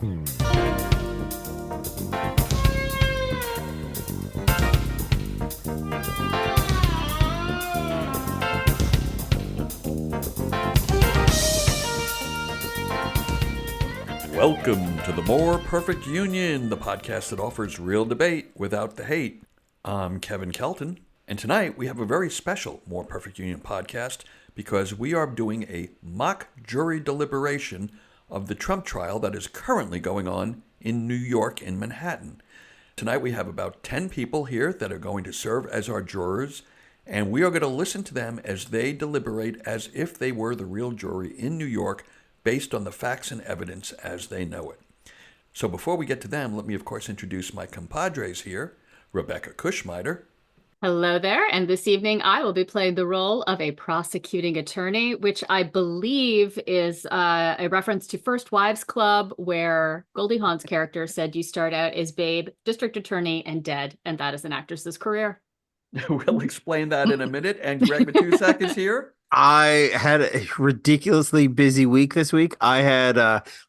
Welcome to the More Perfect Union, the podcast that offers real debate without the hate. I'm Kevin Kelton, and tonight we have a very special More Perfect Union podcast because we are doing a mock jury deliberation of the Trump trial that is currently going on in New York in Manhattan. Tonight we have about 10 people here that are going to serve as our jurors, and we are going to listen to them as they deliberate as if they were the real jury in New York based on the facts and evidence as they know it. So before we get to them, let me of course introduce my compadres here, Rebecca Kushmider. Hello there, and this evening I will be playing the role of a prosecuting attorney, which I believe is a reference to First Wives Club, where Goldie Hawn's character said you start out as babe, district attorney, and dead, and that is an actress's career. We'll explain that in a minute, and Greg Matusak is here. I had a ridiculously busy week this week. I had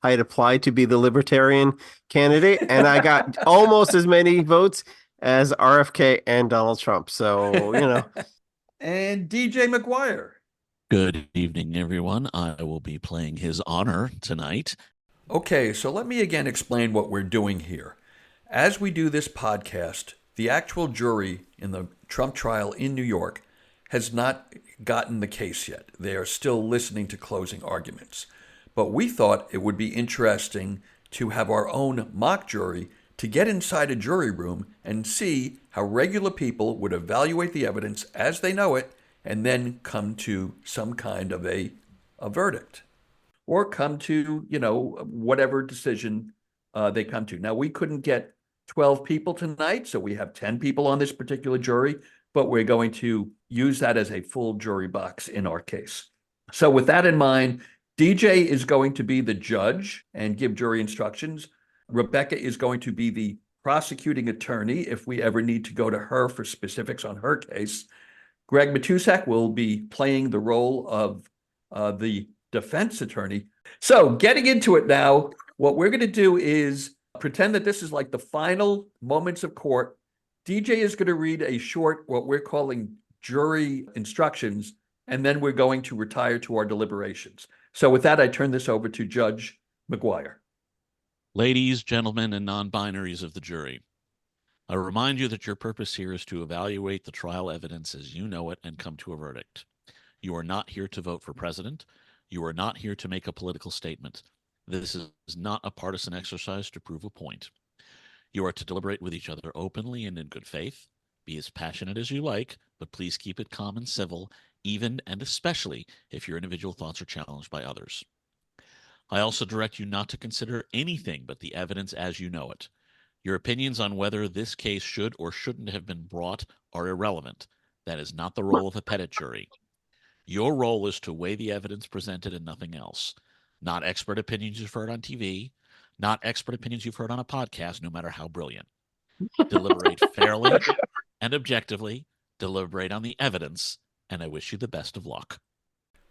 applied to be the Libertarian candidate, and I got almost as many votes as RFK and Donald Trump. So, And DJ McGuire. Good evening, everyone. I will be playing his honor tonight. Okay, so let me again explain what we're doing here. As we do this podcast, the actual jury in the Trump trial in New York has not gotten the case yet. They are still listening to closing arguments. But we thought it would be interesting to have our own mock jury to get inside a jury room and see how regular people would evaluate the evidence as they know it and then come to some kind of a verdict or come to, whatever decision they come to. Now, we couldn't get 12 people tonight, so we have 10 people on this particular jury, but we're going to use that as a full jury box in our case. So with that in mind, DJ is going to be the judge and give jury instructions. Rebecca is going to be the prosecuting attorney if we ever need to go to her for specifics on her case. Greg Matusak will be playing the role of the defense attorney. So getting into it now, what we're going to do is pretend that this is like the final moments of court. DJ is going to read a short, what we're calling jury instructions, and then we're going to retire to our deliberations. So with that, I turn this over to Judge McGuire. Ladies, gentlemen, and non-binaries of the jury, I remind you that your purpose here is to evaluate the trial evidence as you know it and come to a verdict. You are not here to vote for president. You are not here to make a political statement. This is not a partisan exercise to prove a point. You are to deliberate with each other openly and in good faith. Be as passionate as you like, but please keep it calm and civil, even and especially if your individual thoughts are challenged by others. I also direct you not to consider anything but the evidence as you know it. Your opinions on whether this case should or shouldn't have been brought are irrelevant. That is not the role of a petit jury. Your role is to weigh the evidence presented and nothing else. Not expert opinions you've heard on TV, not expert opinions you've heard on a podcast, no matter how brilliant. Deliberate fairly and objectively, deliberate on the evidence, and I wish you the best of luck.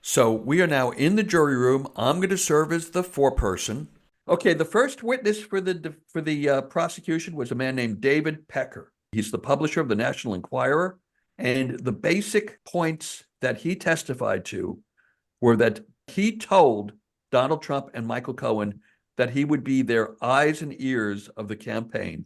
So we are now in the jury room. I'm going to serve as the foreperson. Okay, the first witness for the prosecution was a man named David Pecker. He's the publisher of the National Enquirer, and the basic points that he testified to were that he told Donald Trump and Michael Cohen that he would be their eyes and ears of the campaign.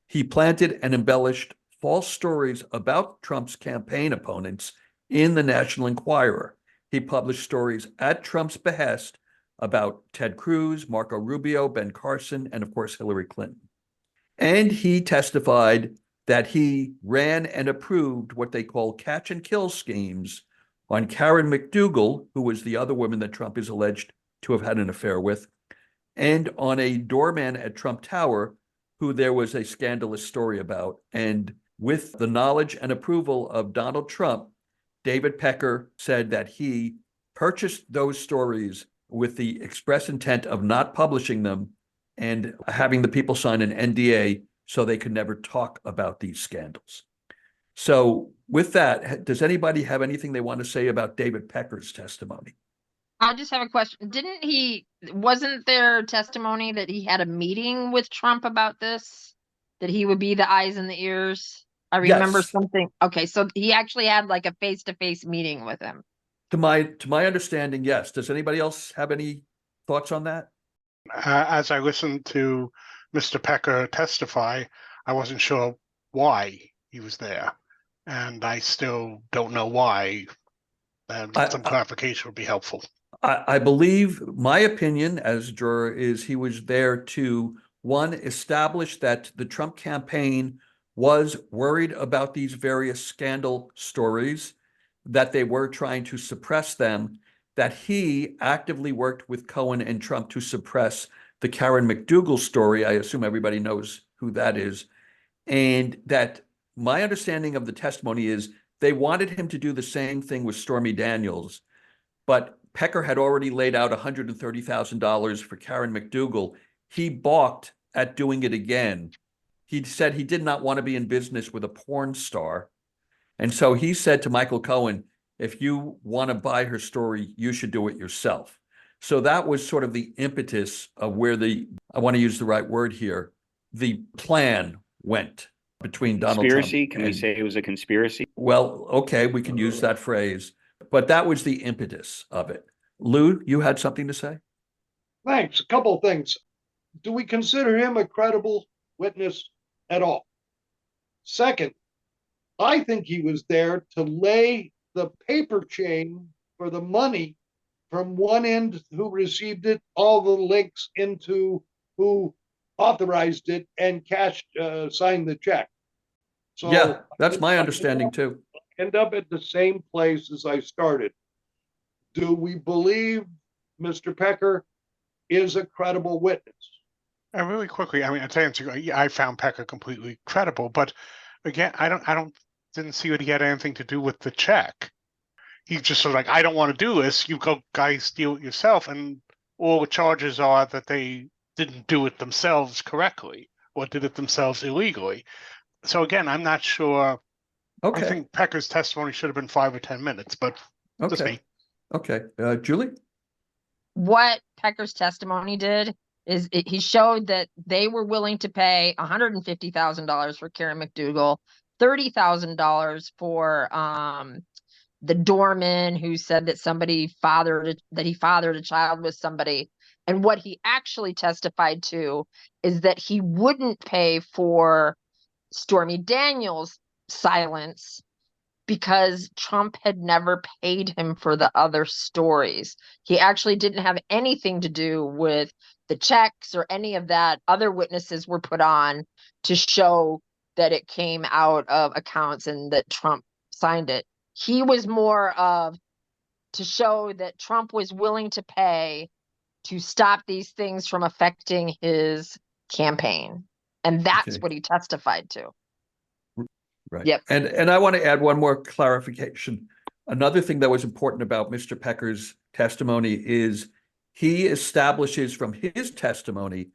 He planted and embellished false stories about Trump's campaign opponents in the National Enquirer. He published stories at Trump's behest about Ted Cruz, Marco Rubio, Ben Carson, and of course, Hillary Clinton. And he testified that he ran and approved what they call catch and kill schemes on Karen McDougal, who was the other woman that Trump is alleged to have had an affair with, and on a doorman at Trump Tower, who there was a scandalous story about. And with the knowledge and approval of Donald Trump, David Pecker said that he purchased those stories with the express intent of not publishing them and having the people sign an NDA so they could never talk about these scandals. So with that, does anybody have anything they want to say about David Pecker's testimony? I just have a question. Didn't he wasn't there testimony that he had a meeting with Trump about this? That he would be the eyes and the ears? I remember Yes. something. Okay, so he actually had like a face-to-face meeting with him. To my understanding, yes. Does anybody else have any thoughts on that? As I listened to Mr. Pecker testify, I wasn't sure why he was there, and I still don't know why. And some clarification would be helpful. I believe my opinion as a juror is he was there to, one, establish that the Trump campaign was worried about these various scandal stories, that they were trying to suppress them, that he actively worked with Cohen and Trump to suppress the Karen McDougal story. I assume everybody knows who that is. And that my understanding of the testimony is they wanted him to do the same thing with Stormy Daniels, but Pecker had already laid out $130,000 for Karen McDougal. He balked at doing it again. He said he did not want to be in business with a porn star. And so he said to Michael Cohen, if you want to buy her story, you should do it yourself. So that was sort of the impetus of where I want to use the right word here, the plan went between Donald Trump. Conspiracy? Can we say it was a conspiracy? Well, okay, we can use that phrase. But that was the impetus of it. Lou, you had something to say? Thanks. A couple of things. Do we consider him a credible witness at all? Second, I think he was there to lay the paper chain for the money from one end who received it, all the links into who authorized it and signed the check. So yeah, that's my understanding too. End up at the same place as I started. Do we believe Mr. Pecker is a credible witness? And really quickly, I mean, to answer, I found Pecker completely credible, but again, didn't see what he had anything to do with the check. He's just sort of like, I don't want to do this. You go, guys, deal it yourself, and all the charges are that they didn't do it themselves correctly or did it themselves illegally. So again, I'm not sure. Okay. I think Pecker's testimony should have been 5 or 10 minutes, but just me. Okay. Julie? What Pecker's testimony did is he showed that they were willing to pay $150,000 for Karen McDougal, $30,000 for the doorman who said that he fathered a child with somebody. And what he actually testified to is that he wouldn't pay for Stormy Daniels' silence because Trump had never paid him for the other stories. He actually didn't have anything to do with the checks or any of that. Other witnesses were put on to show that it came out of accounts and that Trump signed it. He was more of to show that Trump was willing to pay to stop these things from affecting his campaign. And that's what he testified to. Right. Yep. And I want to add one more clarification. Another thing that was important about Mr. Pecker's testimony is he establishes from his testimony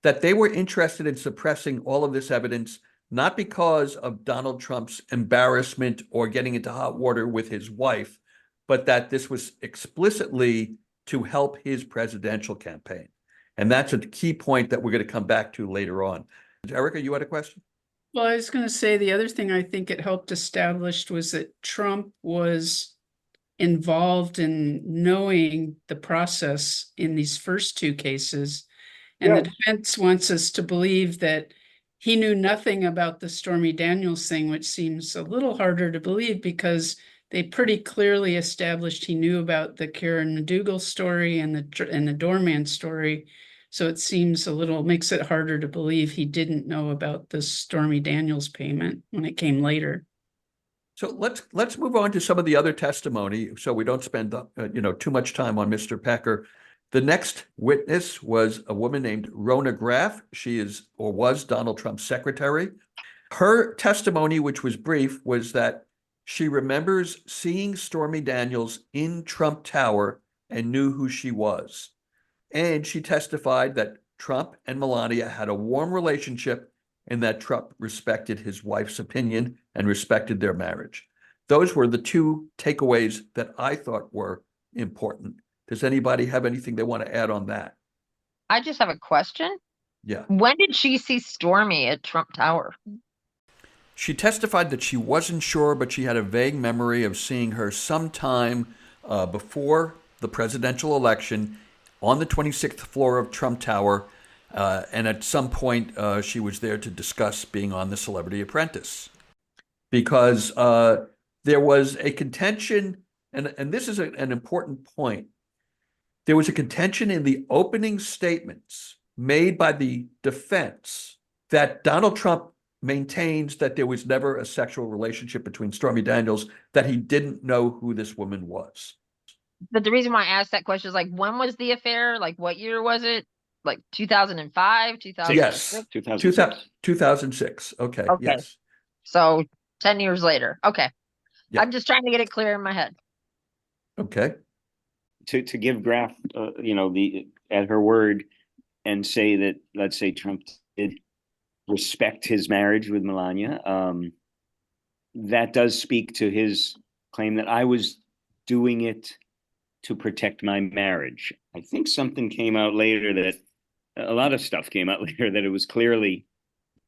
that they were interested in suppressing all of this evidence, not because of Donald Trump's embarrassment or getting into hot water with his wife, but that this was explicitly to help his presidential campaign. And that's a key point that we're going to come back to later on. Erica, you had a question? Well, I was going to say the other thing I think it helped establish was that Trump was involved in knowing the process in these first two cases. And the defense wants us to believe that he knew nothing about the Stormy Daniels thing, which seems a little harder to believe because they pretty clearly established he knew about the Karen McDougal story and the doorman story. So it seems makes it harder to believe he didn't know about the Stormy Daniels payment when it came later. So let's move on to some of the other testimony so we don't spend too much time on Mr. Pecker. The next witness was a woman named Rona Graff. She is or was Donald Trump's secretary. Her testimony, which was brief, was that she remembers seeing Stormy Daniels in Trump Tower and knew who she was. And she testified that Trump and Melania had a warm relationship and that Trump respected his wife's opinion and respected their marriage. Those were the two takeaways that I thought were important. Does anybody have anything they want to add on that? I just have a question. Yeah. When did she see Stormy at Trump Tower? She testified that she wasn't sure, but she had a vague memory of seeing her sometime before the presidential election on the 26th floor of Trump Tower. And at some point, she was there to discuss being on The Celebrity Apprentice. Because there was a contention, and this is an important point. There was a contention in the opening statements made by the defense that Donald Trump maintains that there was never a sexual relationship between Stormy Daniels, that he didn't know who this woman was. But the reason why I asked that question is like, when was the affair? Like, what year was it? Like 2005, 2006? Yes. 2006. 2006. Okay. Okay. Yes. So 10 years later. Okay. Yeah. I'm just trying to get it clear in my head. Okay. To give Graf, at her word, and say that, let's say Trump did respect his marriage with Melania, that does speak to his claim that I was doing it to protect my marriage. I think something came out later that a lot of stuff came out later that it was clearly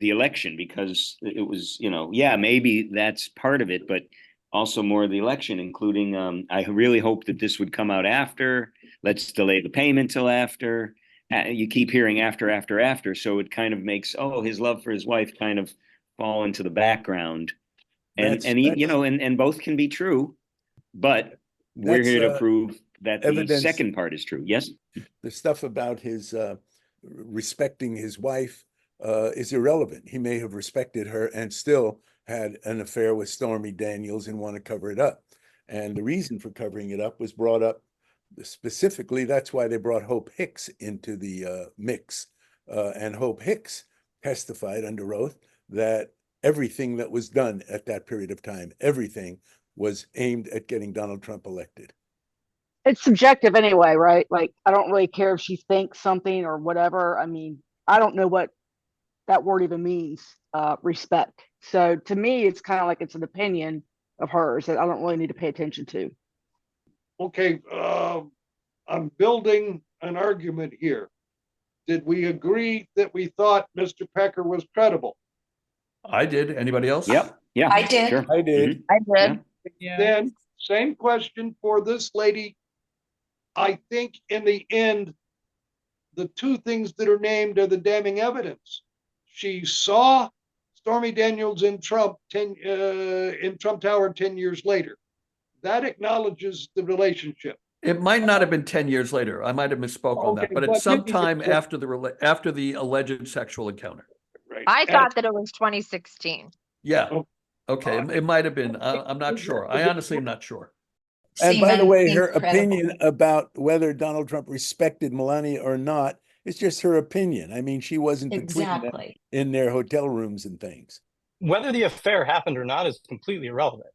the election, because it was, maybe that's part of it, but also more of the election, including, I really hope that this would come out after. Let's delay the payment till after. You keep hearing after. So it kind of makes, his love for his wife kind of fall into the background. And both can be true, but we're here to prove that the second part is true. Yes? The stuff about his respecting his wife is irrelevant. He may have respected her and still had an affair with Stormy Daniels and want to cover it up. And the reason for covering it up was brought up specifically. That's why they brought Hope Hicks into the mix. And Hope Hicks testified under oath that everything that was done at that period of time, everything was aimed at getting Donald Trump elected. It's subjective anyway, right? Like, I don't really care if she thinks something or whatever. I mean, I don't know what that word even means, respect. So to me, it's kind of like it's an opinion of hers that I don't really need to pay attention to. Okay, I'm building an argument here. Did we agree that we thought Mr. Pecker was credible? I did. Anybody else? Yep. Yeah. I did. Sure. I did. I did. Yeah. Then same question for this lady. I think in the end, the two things that are named are the damning evidence. She saw Stormy Daniels in Trump Tower 10 years later. That acknowledges the relationship. It might not have been 10 years later. I might have misspoke on that, Okay, but but it's sometime maybe- after the alleged sexual encounter. Right. I thought that it was 2016. Yeah. Oh. Okay. It might have been. I'm not sure. I honestly am not sure. And by the way, her Incredible. opinion about whether Donald Trump respected Melania or not is just her opinion. I mean, she wasn't between them Exactly. in their hotel rooms and things. Whether the affair happened or not is completely irrelevant.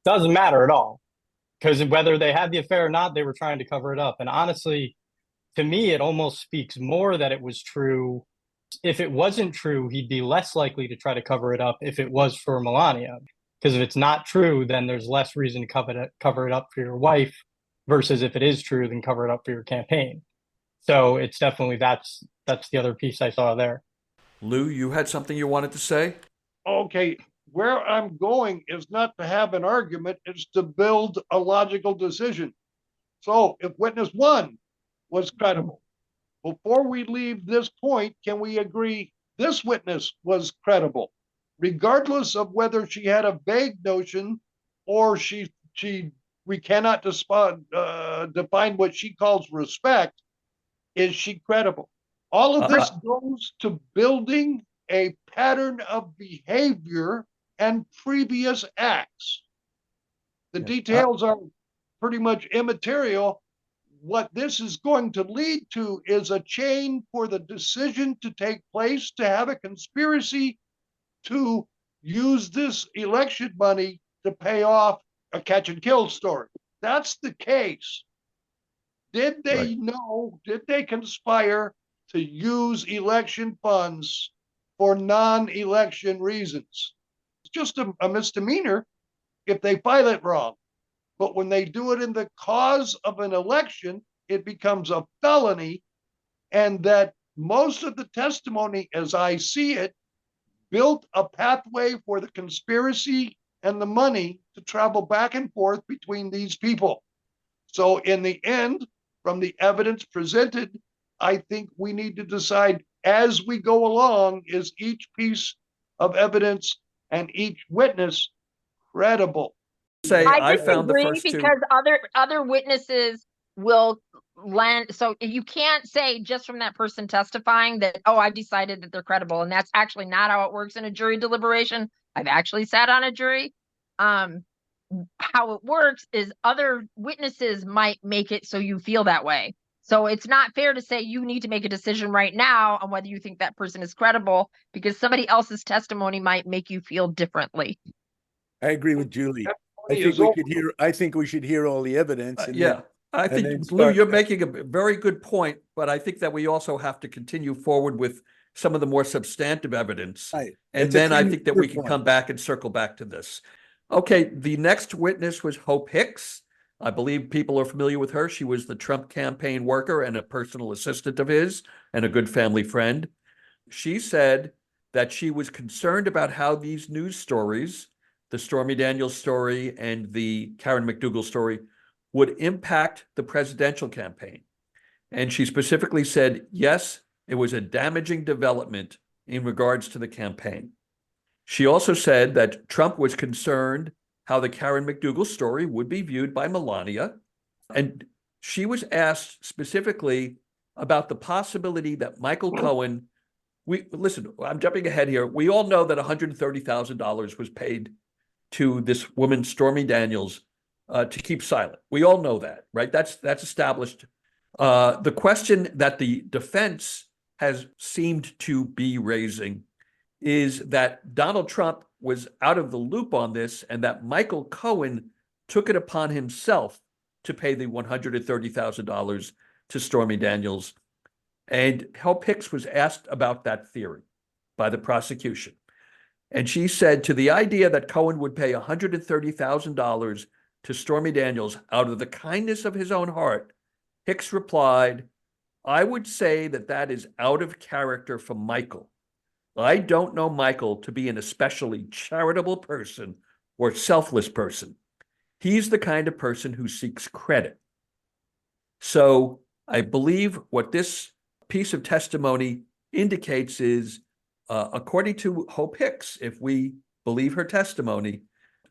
Doesn't matter at all. Because whether they had the affair or not, they were trying to cover it up. And honestly, to me, it almost speaks more that it was true. If it wasn't true, he'd be less likely to try to cover it up if it was for Melania. Because if it's not true, then there's less reason to cover it up for your wife, versus if it is true, then cover it up for your campaign. So it's definitely that's the other piece I saw there. Lou, you had something you wanted to say? Okay, where I'm going is not to have an argument, it's to build a logical decision. So if witness one was credible, before we leave this point, can we agree this witness was credible, regardless of whether she had a vague notion or we cannot define what she calls respect? Is she credible? All of this goes to building a pattern of behavior and previous acts. The details are pretty much immaterial. What this is going to lead to is a chain for the decision to take place to have a conspiracy to use this election money to pay off a catch and kill story. That's the case. Did they know, did they conspire to use election funds for non-election reasons? It's just a misdemeanor if they file it wrong. But when they do it in the cause of an election, it becomes a felony. and that most of the testimony, as I see it, built a pathway for the conspiracy and the money to travel back and forth between these people. So in the end, from the evidence presented, I think we need to decide as we go along, is each piece of evidence and each witness credible? I found the disagree first two. because other witnesses will lend. So you can't say just from that person testifying that, oh, I've decided that they're credible, and that's actually not how it works in a jury deliberation. I've actually sat on a jury. How it works is other witnesses might make it so you feel that way. So it's not fair to say you need to make a decision right now on whether you think that person is credible, because somebody else's testimony might make you feel differently. I agree with Julie. I think we should hear all the evidence. And Yeah, I and then think, Lou, start you're that. making a very good point, but I think that we also have to continue forward with some of the more substantive evidence. Right. And It's a then I think that we clear can point. come back and circle back to this. Okay, the next witness was Hope Hicks. I believe people are familiar with her. She was the Trump campaign worker and a personal assistant of his and a good family friend. She said that she was concerned about how these news stories, the Stormy Daniels story and the Karen McDougal story, would impact the presidential campaign. And she specifically said, yes, it was a damaging development in regards to the campaign. She also said that Trump was concerned how the Karen McDougal story would be viewed by Melania. And she was asked specifically about the possibility that Michael Cohen, listen, I'm jumping ahead here. We all know that $130,000 was paid to this woman, Stormy Daniels, to keep silent. We all know that, right? That's established. The question that the defense has seemed to be raising is that Donald Trump was out of the loop on this and that Michael Cohen took it upon himself to pay the $130,000 to Stormy Daniels. And Hope Hicks was asked about that theory by the prosecution. And she said, to the idea that Cohen would pay $130,000 to Stormy Daniels out of the kindness of his own heart, Hicks replied, I would say that that is out of character for Michael. I don't know Michael to be an especially charitable person or selfless person. He's the kind of person who seeks credit. So I believe what this piece of testimony indicates is, according to Hope Hicks, if we believe her testimony,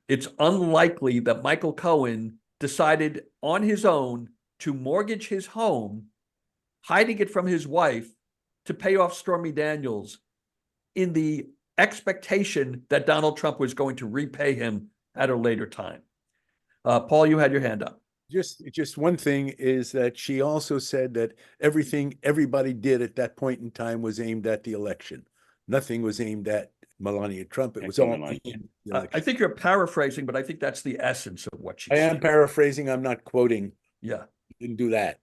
it's unlikely that Michael Cohen decided on his own to mortgage his home, hiding it from his wife, to pay off Stormy Daniels in the expectation that Donald Trump was going to repay him at a later time. Paul, you had your hand up. Just one thing is that she also said that everything everybody did at that point in time was aimed at the election. Nothing was aimed at Melania Trump. It was all aimed at the election. I think you're paraphrasing, but I think that's the essence of what she I said. am paraphrasing. I'm not quoting. Yeah. Didn't do that.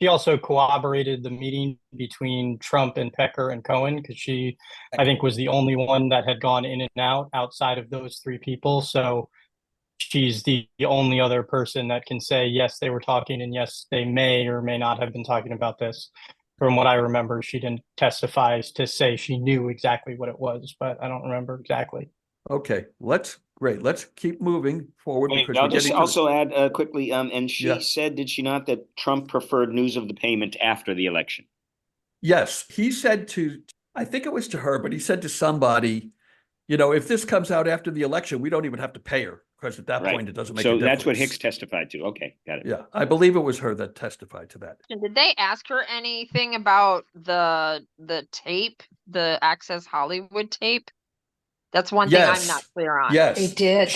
She also corroborated the meeting between Trump and Pecker and Cohen, because she, I think, was the only one that had gone in and out outside of those three people. So she's the only other person that can say, yes, they were talking, and yes, they may or may not have been talking about this. From what I remember, she didn't testify to say she knew exactly what it was, but I don't remember exactly. Okay, great. Let's keep moving forward. Wait, because I'll we're just getting also add quickly. And she Yeah. said, did she not, that Trump preferred news of the payment after the election? Yes, he said to, I think it was to her, but he said to somebody, if this comes out after the election, we don't even have to pay her, because at that Right. point it doesn't make a So difference. that's what Hicks testified to. Okay, got it. Yeah, I believe it was her that testified to that. Did they ask her anything about the tape, the Access Hollywood tape? That's one thing I'm not clear on. Yes, They did.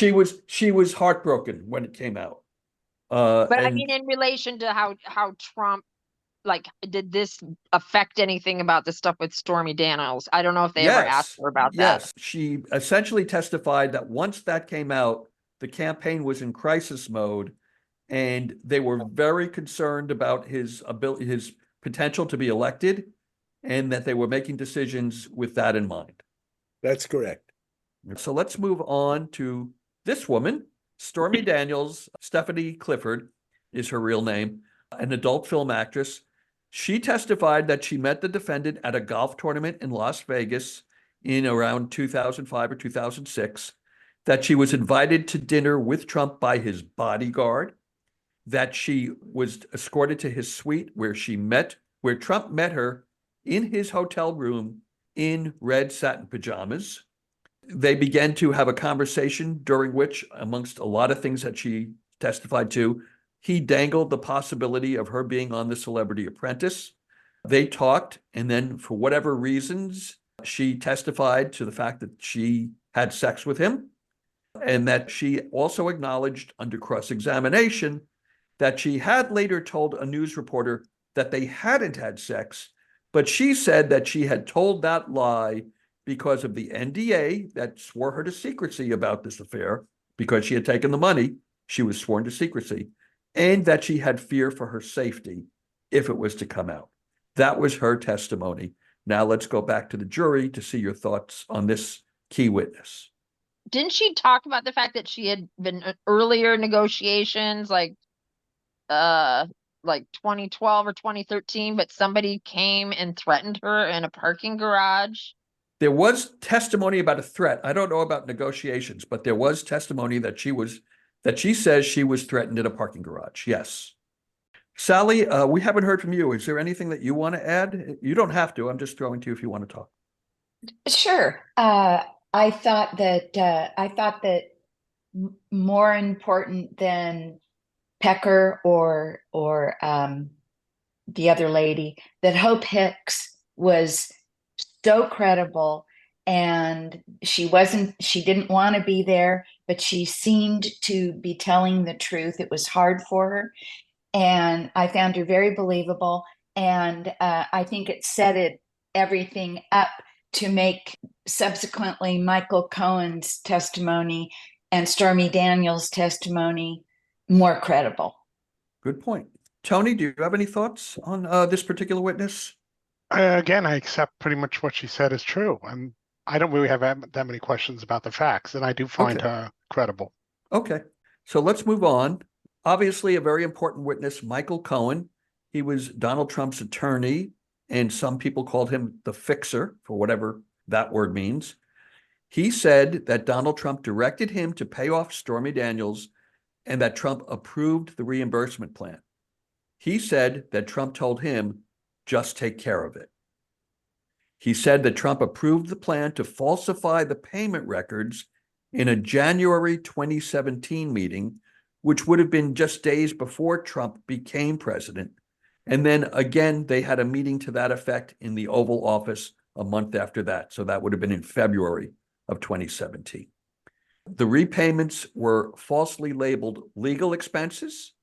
She was heartbroken when it came out. But I and- mean, in relation to how Trump, like, did this affect anything about the stuff with Stormy Daniels? I don't know if they ever asked her about that. Yes, she essentially testified that once that came out, the campaign was in crisis mode, and they were very concerned about his ability, his potential to be elected, and that they were making decisions with that in mind. That's correct. So let's move on to this woman, Stormy Daniels. Stephanie Clifford is her real name, an adult film actress. She testified that she met the defendant at a golf tournament in Las Vegas in around 2005 or 2006, that she was invited to dinner with Trump by his bodyguard, that she was escorted to his suite where Trump met her in his hotel room in red satin pajamas. They began to have a conversation during which, amongst a lot of things that she testified to, he dangled the possibility of her being on The Celebrity Apprentice. They talked, and then for whatever reasons, she testified to the fact that she had sex with him, and that she also acknowledged under cross-examination that she had later told a news reporter that they hadn't had sex, but she said that she had told that lie because of the NDA that swore her to secrecy about this affair, because she had taken the money, she was sworn to secrecy, and that she had fear for her safety if it was to come out. That was her testimony. Now let's go back to the jury to see your thoughts on this key witness. Didn't she talk about the fact that she had been earlier negotiations, like 2012 or 2013, but somebody came and threatened her in a parking garage? There was testimony about a threat. I don't know about negotiations, but there was testimony that she says she was threatened in a parking garage. Yes. Sally, we haven't heard from you. Is there anything that you want to add? You don't have to. I'm just throwing to you if you want to talk. Sure. I thought that more important than Pecker or the other lady, that Hope Hicks was so credible, and she didn't want to be there, but she seemed to be telling the truth. It was hard for her, and I found her very believable, and I think it set everything up to make subsequently Michael Cohen's testimony and Stormy Daniels' testimony more credible. Good point. Tony, do you have any thoughts on this particular witness? Again, I accept pretty much what she said is true. I don't really have that many questions about the facts, and I do find her credible. Okay, so let's move on. Obviously, a very important witness, Michael Cohen. He was Donald Trump's attorney, and some people called him the fixer, for whatever that word means. He said that Donald Trump directed him to pay off Stormy Daniels and that Trump approved the reimbursement plan. He said that Trump told him, just take care of it. He said that Trump approved the plan to falsify the payment records in a January 2017 meeting, which would have been just days before Trump became president. And then again, they had a meeting to that effect in the Oval Office a month after that. So that would have been in February of 2017. The repayments were falsely labeled legal expenses.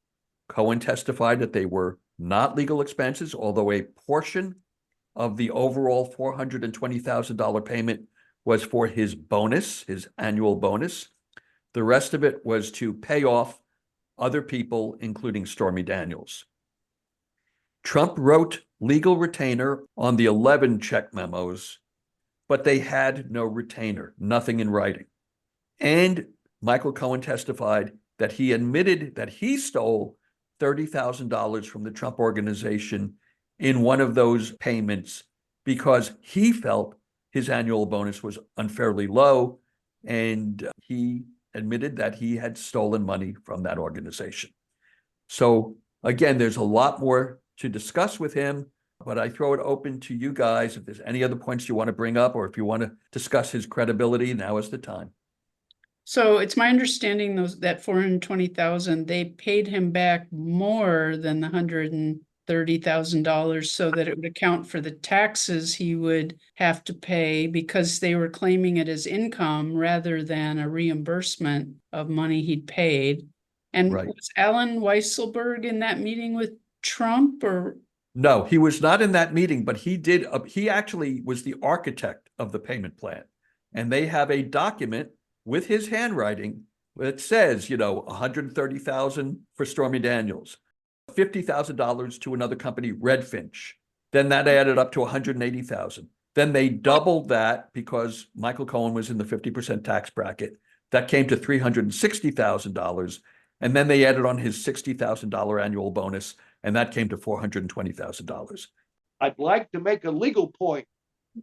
Cohen testified that they were not legal expenses, although a portion of the overall $420,000 payment was for his bonus, his annual bonus. The rest of it was to pay off other people, including Stormy Daniels. Trump wrote legal retainer on the 11 check memos, but they had no retainer, nothing in writing. And Michael Cohen testified that he admitted that he stole $30,000 from the Trump organization in one of those payments because he felt his annual bonus was unfairly low, and he admitted that he had stolen money from that organization. So again, there's a lot more to discuss with him, but I throw it open to you guys. If there's any other points you want to bring up, or if you want to discuss his credibility, now is the time. So it's my understanding that $420,000, they paid him back more than the $130,000 so that it would account for the taxes he would have to pay, because they were claiming it as income rather than a reimbursement of money he'd paid. And was Alan Weisselberg in that meeting with Trump, or? No, he was not in that meeting, but he did. He actually was the architect of the payment plan, and they have a document with his handwriting that says, $130,000 for Stormy Daniels, $50,000 to another company, Redfinch. Then that added up to $180,000. Then they doubled that because Michael Cohen was in the 50% tax bracket. That came to $360,000. And then they added on his $60,000 annual bonus. and that came to $420,000. I'd like to make a legal point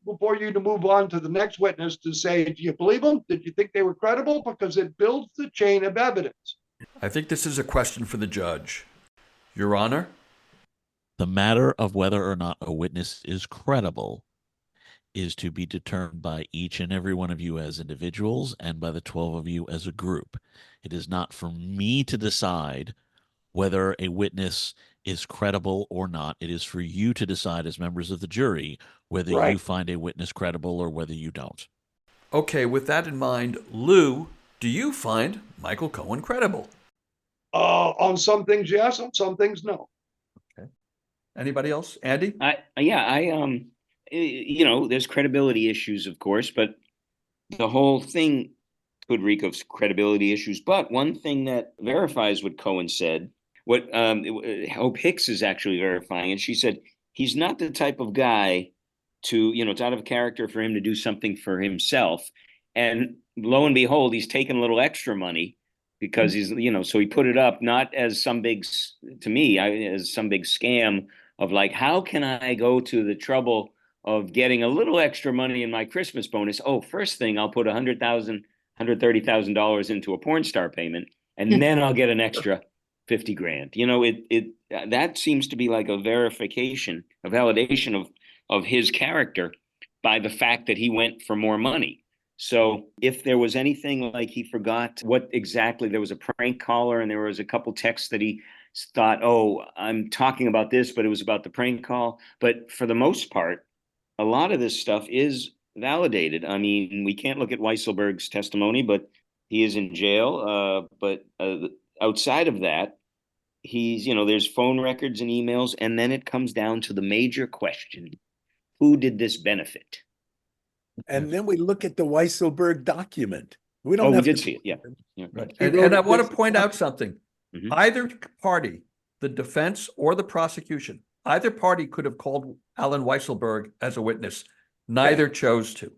before you to move on to the next witness to say, do you believe them? Did you think they were credible? Because it builds the chain of evidence. I think this is a question for the judge. Your Honor? The matter of whether or not a witness is credible is to be determined by each and every one of you as individuals and by the 12 of you as a group. It is not for me to decide whether a witness is credible or not. It is for you to decide as members of the jury whether Right. you find a witness credible or whether you don't. Okay, with that in mind, Lou, do you find Michael Cohen credible? On some things, yes. On some things, no. Okay. Anybody else? Andy? There's credibility issues, of course, but the whole thing could reek of credibility issues. But one thing that verifies what Cohen said, what Hope Hicks is actually verifying, and she said he's not the type of guy to, it's out of character for him to do something for himself. And lo and behold, he's taken a little extra money because he's, so he put it up not as some big, to me, as some big scam of like, how can I go to the trouble of getting a little extra money in my Christmas bonus? Oh, first thing, I'll put $130,000 into a porn star payment, and then I'll get an extra 50 grand. That seems to be like a verification, a validation of his character by the fact that he went for more money. So if there was anything like he forgot what exactly, there was a prank caller and there was a couple texts that he thought, oh, I'm talking about this, but it was about the prank call. But for the most part, a lot of this stuff is validated. I mean, we can't look at Weisselberg's testimony, but he is in jail. But outside of that, he's, there's phone records and emails. And then it comes down to the major question: who did this benefit? And then we look at the Weisselberg document. We did see it. Yeah. Right. And I want to point out something. Mhm. Either party, the defense or the prosecution, either party could have called Alan Weisselberg as a witness. Neither chose to.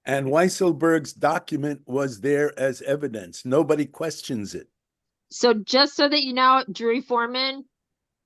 And Weisselberg's document was there as evidence. Nobody questions it. So just so that you know, jury foreman,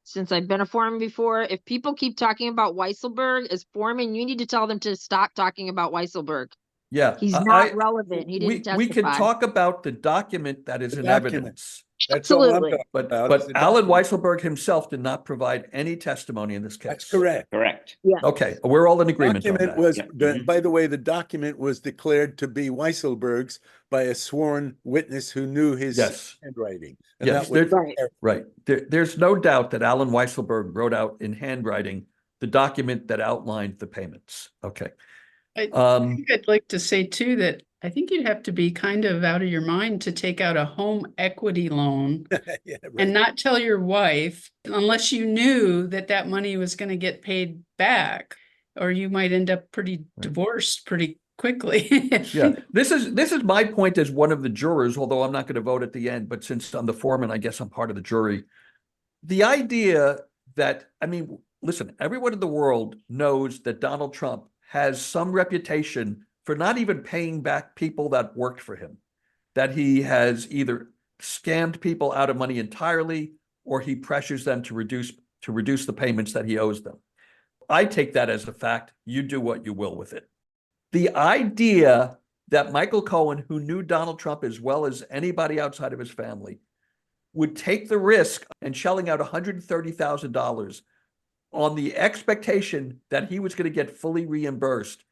since I've been a foreman before, if people keep talking about Weisselberg as foreman, you need to tell them to stop talking about Weisselberg. Yeah. He's not relevant. He didn't testify. We can talk about the document that is in evidence. That's all I'm Absolutely. talking But about is the Alan document. Weisselberg himself did not provide any testimony in this case. That's correct. Correct. Yeah. Okay, we're all in agreement on Document that. was, Yeah. Mhm. by the way, the document was declared to be Weisselberg's by a sworn witness who knew his Yes. handwriting. And Yes, that was Right. Right. There's no doubt that Alan Weisselberg wrote out in handwriting the document that outlined the payments. Okay. I think I'd like to say too that I think you'd have to be kind of out of your mind to take out a home equity loan yeah, right. and not tell your wife unless you knew that that money was going to get paid back, or you might end up pretty divorced pretty quickly. Yeah, this is my point as one of the jurors, although I'm not going to vote at the end, but since I'm the foreman, I guess I'm part of the jury. The idea that, I mean, listen, everyone in the world knows that Donald Trump has some reputation for not even paying back people that worked for him, that he has either scammed people out of money entirely or he pressures them to reduce the payments that he owes them. I take that as a fact. You do what you will with it. The idea that Michael Cohen, who knew Donald Trump as well as anybody outside of his family, would take the risk and shelling out $130,000 on the expectation that he was going to get fully reimbursed,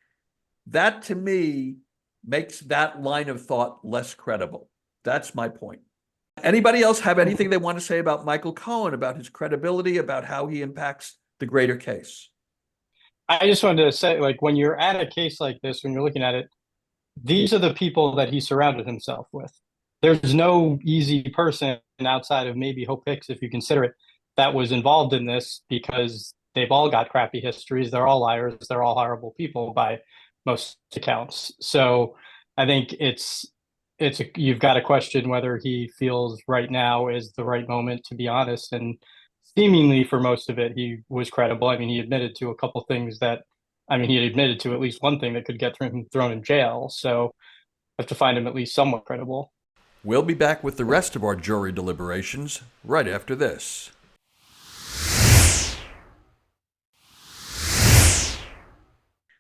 that to me makes that line of thought less credible. That's my point. Anybody else have anything they want to say about Michael Cohen, about his credibility, about how he impacts the greater case? I just wanted to say, like, when you're at a case like this, when you're looking at it, these are the people that he surrounded himself with. There's no easy person outside of maybe Hope Hicks, if you consider it, that was involved in this, because they've all got crappy histories. They're all liars. They're all horrible people by most accounts. So I think you've got to question whether he feels right now is the right moment to be honest. And seemingly for most of it, he was credible. I mean, he admitted to a couple things he had admitted to at least one thing that could get him thrown in jail. So I have to find him at least somewhat credible. We'll be back with the rest of our jury deliberations right after this.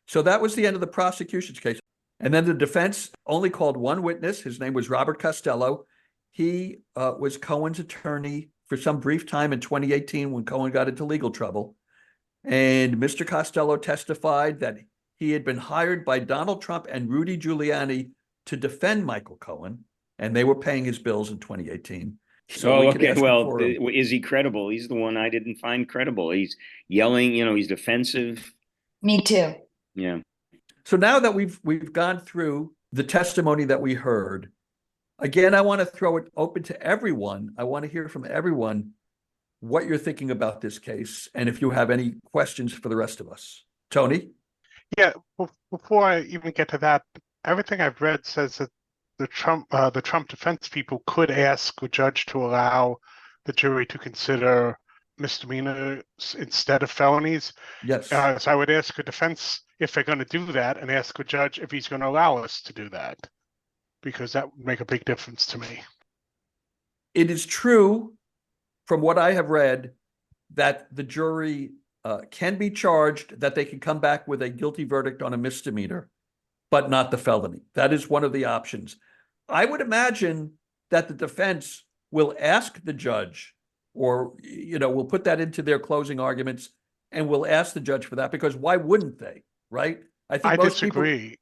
So that was the end of the prosecution's case. And then the defense only called one witness. His name was Robert Costello. He was Cohen's attorney for some brief time in 2018 when Cohen got into legal trouble. And Mr. Costello testified that he had been hired by Donald Trump and Rudy Giuliani to defend Michael Cohen, and they were paying his bills in 2018. So we could okay. ask him Well, for him. is he credible? He's the one I didn't find credible. He's yelling, he's defensive. Me too. Yeah. So now that we've gone through the testimony that we heard, again, I want to throw it open to everyone. I want to hear from everyone what you're thinking about this case, and if you have any questions for the rest of us. Tony? Yeah, before I even get to that, everything I've read says that the Trump defense people could ask a judge to allow the jury to consider misdemeanors instead of felonies. Yes. So I would ask a defense if they're going to do that, and ask a judge if he's going to allow us to do that, because that would make a big difference to me. It is true, from what I have read, that the jury can be charged, that they can come back with a guilty verdict on a misdemeanor, but not the felony. That is one of the options. I would imagine that the defense will ask the judge, or will put that into their closing arguments, and will ask the judge for that, because why wouldn't they, right? I most disagree.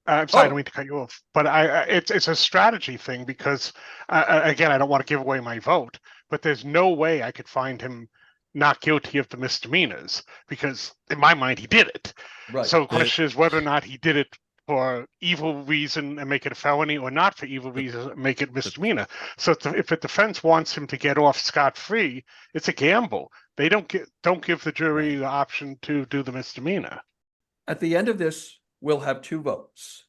I'm sorry, I don't mean to cut you off, but it's a strategy thing, because again, I don't want to give away my vote, but there's no way I could find him not guilty of the misdemeanors, because in my mind he did it. Right. So the question is whether or not he did it for evil reason and make it a felony, or not for evil reason and make it misdemeanor. So if the defense wants him to get off scot-free, it's a gamble. They don't give the jury the option to do the misdemeanor. At the end of this, we'll have two votes.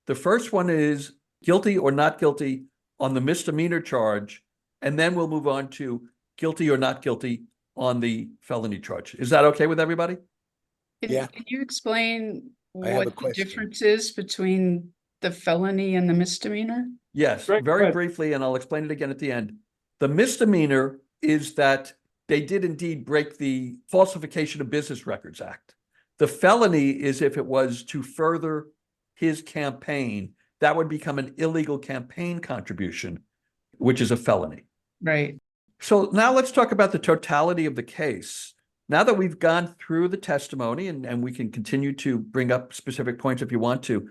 The first one is guilty or not guilty on the misdemeanor charge, and then we'll move on to guilty or not guilty on the felony charge. Is that okay with everybody? Yeah. Can you explain I have a what the question. difference is between the felony and the misdemeanor? Yes, Great very question. briefly, and I'll explain it again at the end. The misdemeanor is that they did indeed break the Falsification of Business Records Act. The felony is if it was to further his campaign, that would become an illegal campaign contribution, which is a felony. Right. So now let's talk about the totality of the case. Now that we've gone through the testimony, and we can continue to bring up specific points if you want to,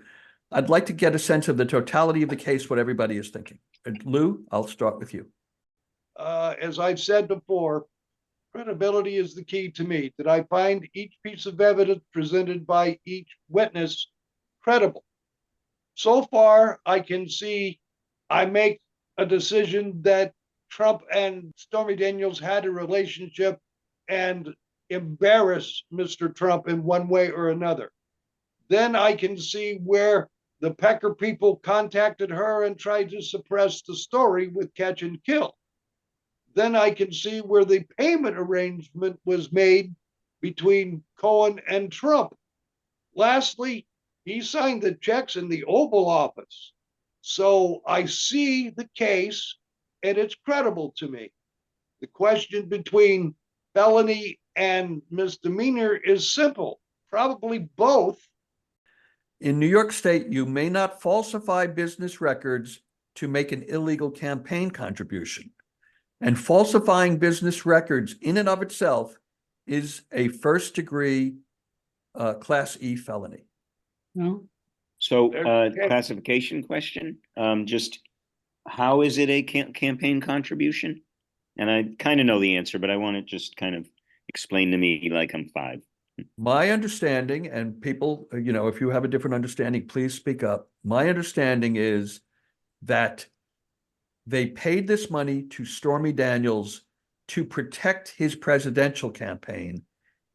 I'd like to get a sense of the totality of the case, what everybody is thinking. Lou, I'll start with you. As I've said before, credibility is the key to me. Did I find each piece of evidence presented by each witness credible? So far, I can see I make a decision that Trump and Stormy Daniels had a relationship and embarrass Mr. Trump in one way or another. Then I can see where the Pecker people contacted her and tried to suppress the story with catch and kill. Then I can see where the payment arrangement was made between Cohen and Trump. Lastly, he signed the checks in the Oval Office. So I see the case, and it's credible to me. The question between felony and misdemeanor is simple, probably both. In New York State, you may not falsify business records to make an illegal campaign contribution. And falsifying business records in and of itself is a first-degree Class E felony. No. So classification question, just how is it a campaign contribution? And I kind of know the answer, but I want to just kind of explain to me like I'm 5. My understanding, and people, if you have a different understanding, please speak up. My understanding is that they paid this money to Stormy Daniels to protect his presidential campaign.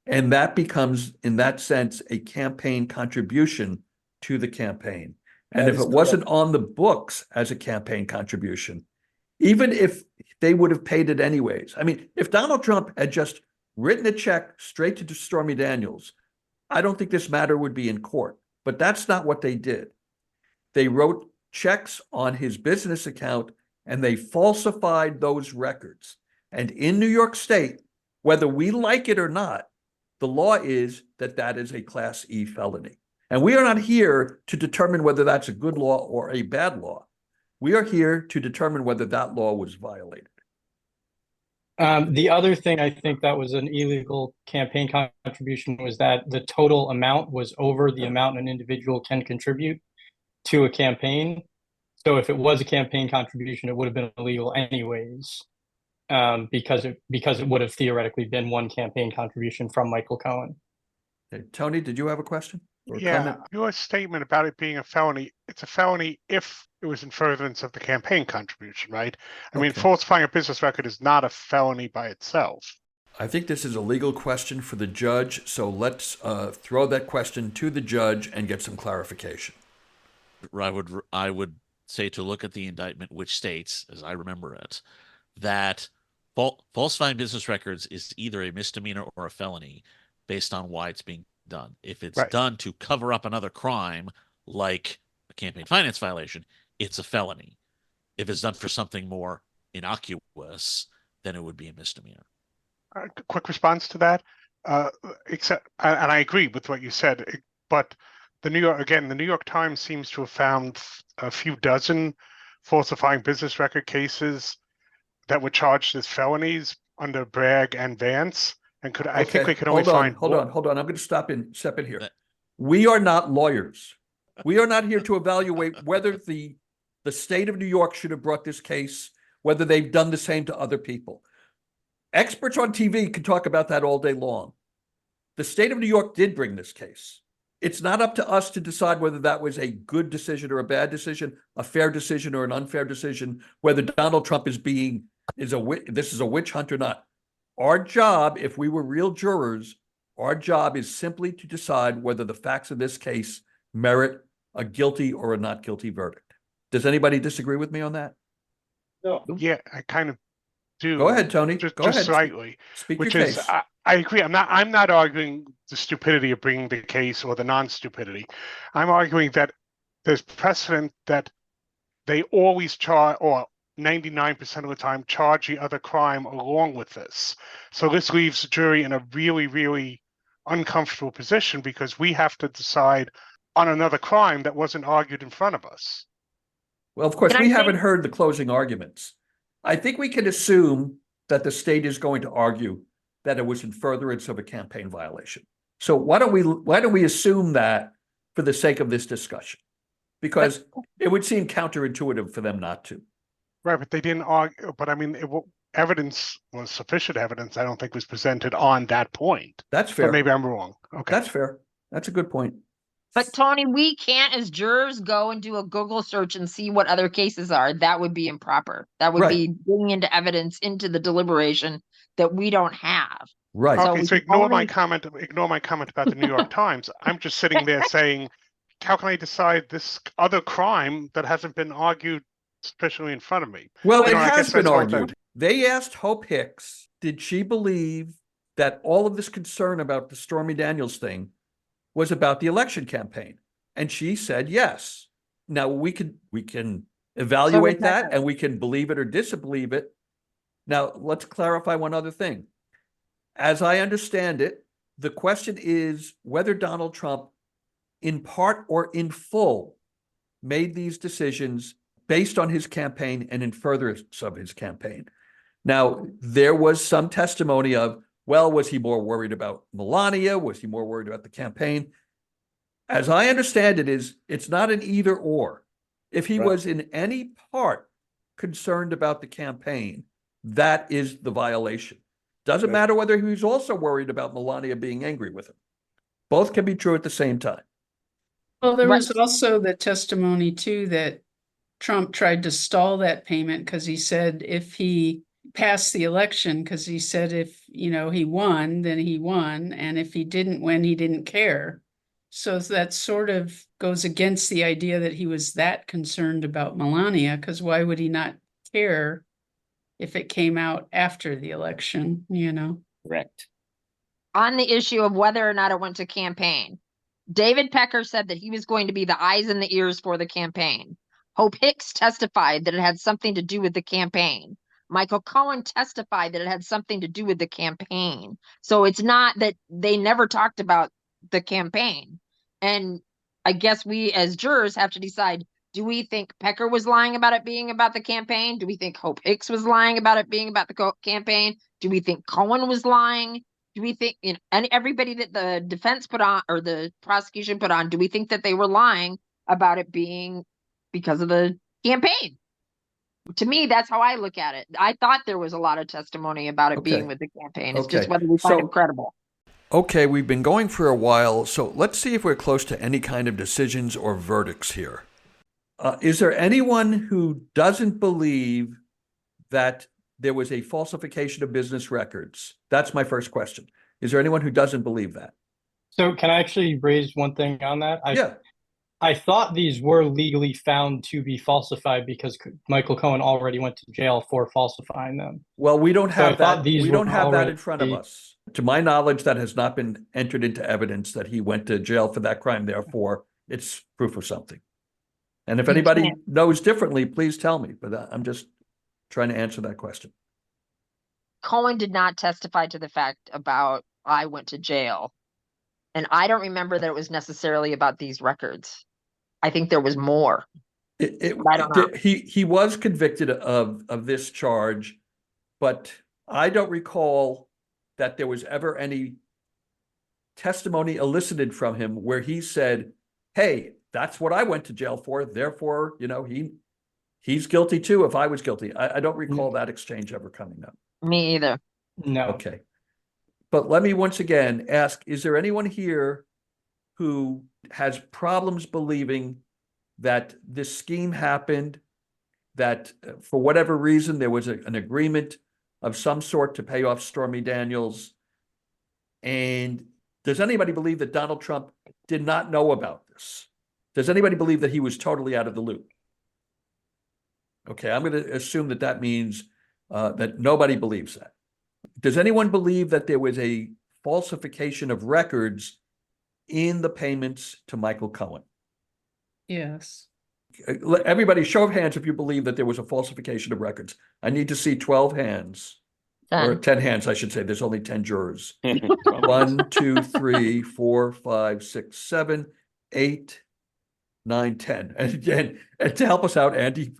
And that becomes, in that sense, a campaign contribution to the campaign. And if it wasn't on the books as a campaign contribution, even if they would have paid it anyways. I mean, if Donald Trump had just written a check straight to Stormy Daniels, I don't think this matter would be in court. But that's not what they did. They wrote checks on his business account, and they falsified those records. And in New York State, whether we like it or not, The law is that that is a Class E felony. And we are not here to determine whether that's a good law or a bad law. We are here to determine whether that law was violated. The other thing I think that was an illegal campaign contribution was that the total amount was over the amount an individual can contribute to a campaign. So if it was a campaign contribution, it would have been illegal anyways, because it would have theoretically been one campaign contribution from Michael Cohen. Okay. Tony, did you have a question or Yeah, comment? your statement about it being a felony, it's a felony if it was in furtherance of the campaign contribution, right? I mean, Okay. falsifying a business record is not a felony by itself. I think this is a legal question for the judge, so let's throw that question to the judge and get some clarification. I would say to look at the indictment, which states, as I remember it, that falsifying business records is either a misdemeanor or a felony based on why it's being done. If it's done to cover up another crime, like a campaign finance violation, it's a felony. If it's done for something more innocuous, then it would be a misdemeanor. Quick response to that, except, and I agree with what you said, but the New York Times seems to have found a few dozen falsifying business record cases that were charged as felonies under Bragg and Vance. And I think we could only find. Hold on. I'm going to step in here. We are not lawyers. We are not here to evaluate whether the state of New York should have brought this case, whether they've done the same to other people. Experts on TV can talk about that all day long. The state of New York did bring this case. It's not up to us to decide whether that was a good decision or a bad decision, a fair decision or an unfair decision, whether Donald Trump is a witch hunt or not. Our job, if we were real jurors, our job is simply to decide whether the facts of this case merit a guilty or a not guilty verdict. Does anybody disagree with me on that? No. Yeah, I kind of do. Go ahead, Tony. Just Go ahead. slightly. Speak which your is, case. I agree. I'm not arguing the stupidity of bringing the case or the non-stupidity. I'm arguing that there's precedent that they always charge, or 99% of the time, charge the other crime along with this. So this leaves the jury in a really, really uncomfortable position because we have to decide on another crime that wasn't argued in front of us. Well, of course, we haven't heard the closing arguments. I think we can assume that the state is going to argue that it was in furtherance of a campaign violation. So why don't we assume that for the sake of this discussion? Because it would seem counterintuitive for them not to. Right, but they didn't argue. But I mean, evidence was sufficient evidence. I don't think was presented on that point. That's fair. But maybe I'm wrong. Okay, that's fair. That's a good point. But Tony, we can't, as jurors, go and do a Google search and see what other cases are. That would be improper. That would be bringing into evidence into the deliberation that we don't have. Right. Okay, so ignore my comment about the New York Times. I'm just sitting there saying, how can I decide this other crime that hasn't been argued sufficiently in front of me? Well, it has been argued. They asked Hope Hicks, did she believe that all of this concern about the Stormy Daniels thing was about the election campaign? And she said yes. Now we can evaluate that and we can believe it or disbelieve it. Now let's clarify one other thing. As I understand it, the question is whether Donald Trump, in part or in full, made these decisions based on his campaign and in furtherance of his campaign. Now, there was some testimony of, well, was he more worried about Melania? Was he more worried about the campaign? As I understand it, it's not an either or. If he was in any part concerned about the campaign, that is the violation. Doesn't matter whether he was also worried about Melania being angry with him. Both can be true at the same time. Well, there was also the testimony too that Trump tried to stall that payment because he said if he passed the election, because he said if he won, then he won, and if he didn't win, he didn't care. So that sort of goes against the idea that he was that concerned about Melania, because why would he not care if it came out after the election, Correct. On the issue of whether or not it went to campaign, David Pecker said that he was going to be the eyes and the ears for the campaign. Hope Hicks testified that it had something to do with the campaign. Michael Cohen testified that it had something to do with the campaign. So it's not that they never talked about the campaign. And I guess we as jurors have to decide, do we think Pecker was lying about it being about the campaign? Do we think Hope Hicks was lying about it being about the campaign? Do we think Cohen was lying? Do we think, and everybody that the defense put on or the prosecution put on, do we think that they were lying about it being because of the campaign? To me, that's how I look at it. I thought there was a lot of testimony about it being with the campaign. It's just whether we find it credible. Okay, we've been going for a while, so let's see if we're close to any kind of decisions or verdicts here. Is there anyone who doesn't believe that there was a falsification of business records? That's my first question. Is there anyone who doesn't believe that? So can I actually raise one thing on that? Yeah. I thought these were legally found to be falsified because Michael Cohen already went to jail for falsifying them. Well, we don't have that. We don't have that already in front of us. To my knowledge, that has not been entered into evidence that he went to jail for that crime. Therefore, it's proof of something. And if anybody knows differently, please tell me. But I'm just trying to answer that question. Cohen did not testify to the fact about I went to jail. And I don't remember that it was necessarily about these records. I think there was more. I don't know. He was convicted of this charge, but I don't recall that there was ever any testimony elicited from him where he said, hey, that's what I went to jail for. Therefore, he's guilty too if I was guilty. I don't recall that exchange ever coming up. Me either. No. Okay. But let me once again ask, is there anyone here who has problems believing that this scheme happened, that for whatever reason there was an agreement of some sort to pay off Stormy Daniels? And does anybody believe that Donald Trump did not know about this? Does anybody believe that he was totally out of the loop? Okay, I'm going to assume that that means that nobody believes that. Does anyone believe that there was a falsification of records in the payments to Michael Cohen? Yes. Everybody, show of hands if you believe that there was a falsification of records. I need to see 12 hands. 10. Or 10 hands, I should say. There's only 10 jurors. 1, 2, 3, 4, 5, 6, 7, 8, 9, 10. And to help us out, Andy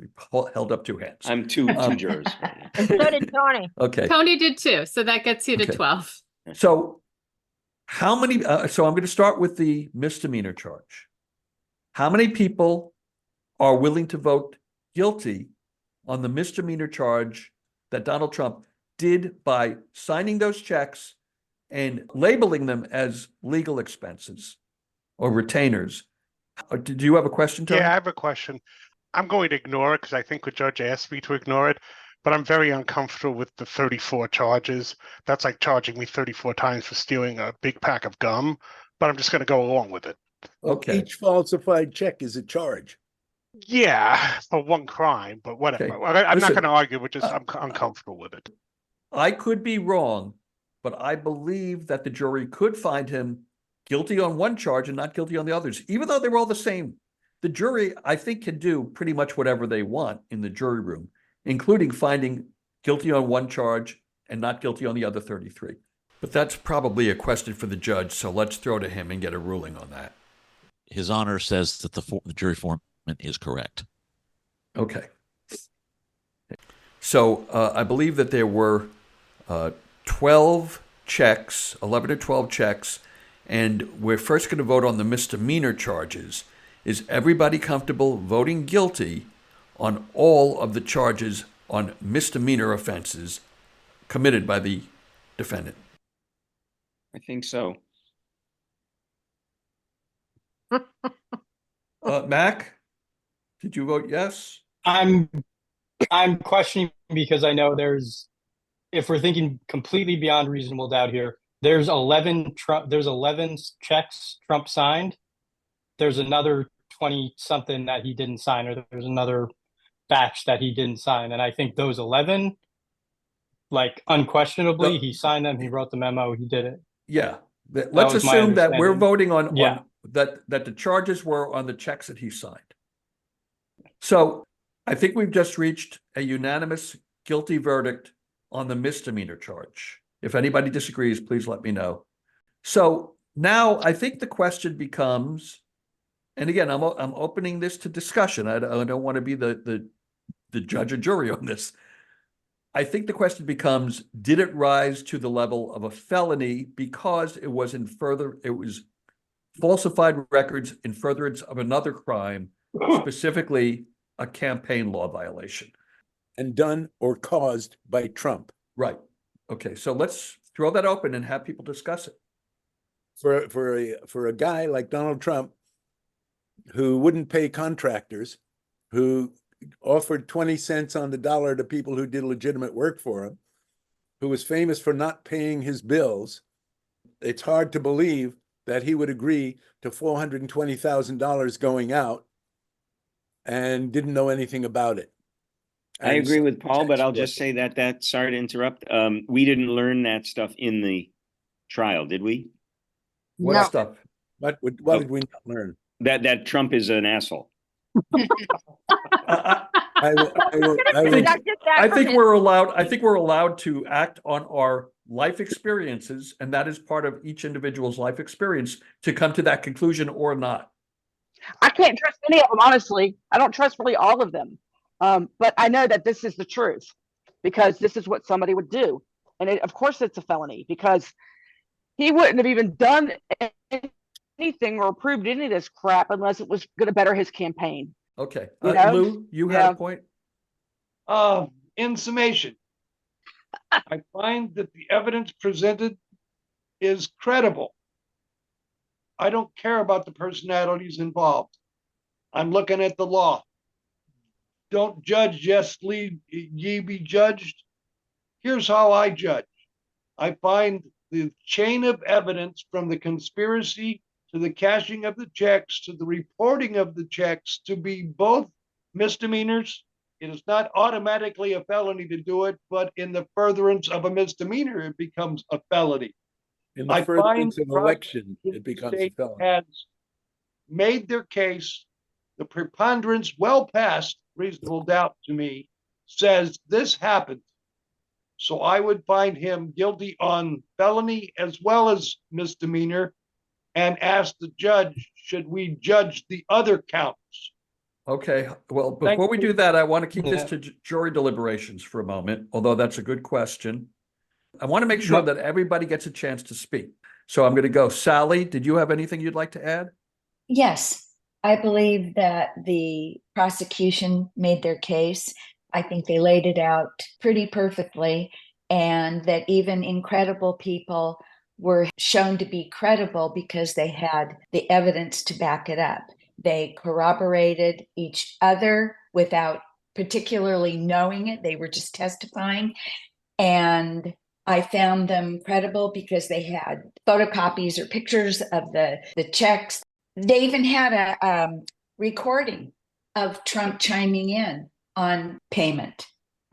held up 2 hands. I'm two jurors. And so did Tony. Okay. Tony did too. So that gets you to 12. So how many, so I'm going to start with the misdemeanor charge. How many people are willing to vote guilty on the misdemeanor charge that Donald Trump did by signing those checks and labeling them as legal expenses or retainers? Did you have a question, Tony? Yeah, I have a question. I'm going to ignore it because I think the judge asked me to ignore it, but I'm very uncomfortable with the 34 charges. That's like charging me 34 times for stealing a big pack of gum, but I'm just going to go along with it. Okay. Each falsified check is a charge. Yeah, for one crime, but whatever. Okay. I'm Listen, not going to argue, but just I'm uncomfortable with it. I could be wrong, but I believe that the jury could find him guilty on one charge and not guilty on the others, even though they were all the same. The jury, I think, can do pretty much whatever they want in the jury room, including finding guilty on one charge and not guilty on the other 33. But that's probably a question for the judge, so let's throw to him and get a ruling on that. His Honor says that the jury foreman is correct. Okay. So I believe that there were 12 checks, 11 or 12 checks, and we're first going to vote on the misdemeanor charges. Is everybody comfortable voting guilty on all of the charges on misdemeanor offenses committed by the defendant? I think so. Mac, did you vote yes? I'm questioning because I know if we're thinking completely beyond reasonable doubt here, there's 11 checks Trump signed. There's another 20 something that he didn't sign, or there's another batch that he didn't sign. And I think those 11, like unquestionably, he signed them, he wrote the memo, he did it. Yeah. Let's assume that we're voting on that the charges were on the checks that he signed. So I think we've just reached a unanimous guilty verdict on the misdemeanor charge. If anybody disagrees, please let me know. So now I think the question becomes, and again, I'm opening this to discussion. I don't want to be the judge or jury on this. I think the question becomes, did it rise to the level of a felony because it was falsified records in furtherance of another crime, specifically a campaign law violation? And done or caused by Trump. Right. Okay, so let's throw that open and have people discuss it. For a guy like Donald Trump, who wouldn't pay contractors, who offered 20 cents on the dollar to people who did legitimate work for him, who was famous for not paying his bills, it's hard to believe that he would agree to $420,000 going out and didn't know anything about it. I agree with Paul, but I'll just say that sorry to interrupt. We didn't learn that stuff in the trial, did we? What No. stuff? What did we not learn? That Trump is an asshole. I think we're allowed to act on our life experiences, and that is part of each individual's life experience to come to that conclusion or not. I can't trust any of them, honestly. I don't trust really all of them. But I know that this is the truth because this is what somebody would do. And of course it's a felony because he wouldn't have even done anything or approved any of this crap unless it was going to better his campaign. Okay. You know? Lou, you had a point? In summation, I find that the evidence presented is credible. I don't care about the personalities involved. I'm looking at the law. Don't judge, yes, ye be judged. Here's how I judge. I find the chain of evidence from the conspiracy to the cashing of the checks to the reporting of the checks to be both misdemeanors. It is not automatically a felony to do it, but in the furtherance of a misdemeanor, it becomes a felony. In the furtherance of election, it becomes a felony. Has made their case. The preponderance, well past reasonable doubt to me, says this happened. So I would find him guilty on felony as well as misdemeanor and ask the judge, should we judge the other counts? Okay. Well, before we do that, I want to keep this to jury deliberations for a moment, although that's a good question. I want to make sure that everybody gets a chance to speak. So I'm going to go. Sally, did you have anything you'd like to add? Yes, I believe that the prosecution made their case. I think they laid it out pretty perfectly, and that even incredible people were shown to be credible because they had the evidence to back it up. They corroborated each other without particularly knowing it. They were just testifying. And I found them credible because they had photocopies or pictures of the checks. They even had a recording of Trump chiming in on payment,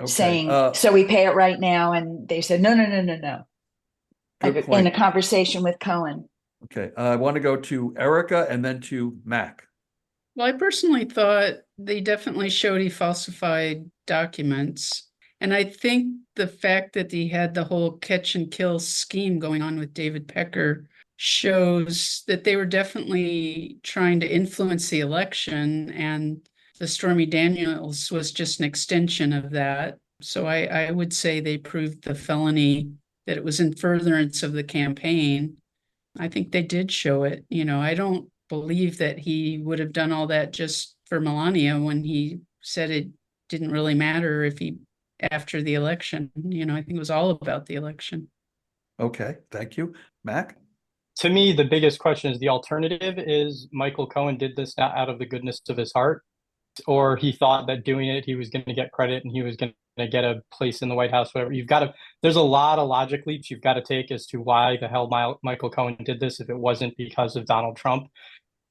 saying, so we pay it right now. And they said, no. In a conversation with Cohen. Okay. I want to go to Erica and then to Mac. Well, I personally thought they definitely showed he falsified documents. And I think the fact that he had the whole catch and kill scheme going on with David Pecker shows that they were definitely trying to influence the election, and the Stormy Daniels was just an extension of that. So I would say they proved the felony, that it was in furtherance of the campaign. I think they did show it. You know, I don't believe that he would have done all that just for Melania when he said it didn't really matter if he after the election. You know, I think it was all about the election. Okay, thank you. Mac? To me, the biggest question is the alternative is Michael Cohen did this not out of the goodness of his heart, or he thought that doing it, he was going to get credit and he was going to get a place in the White House, whatever. There's a lot of logic leaps you've got to take as to why the hell Michael Cohen did this if it wasn't because of Donald Trump.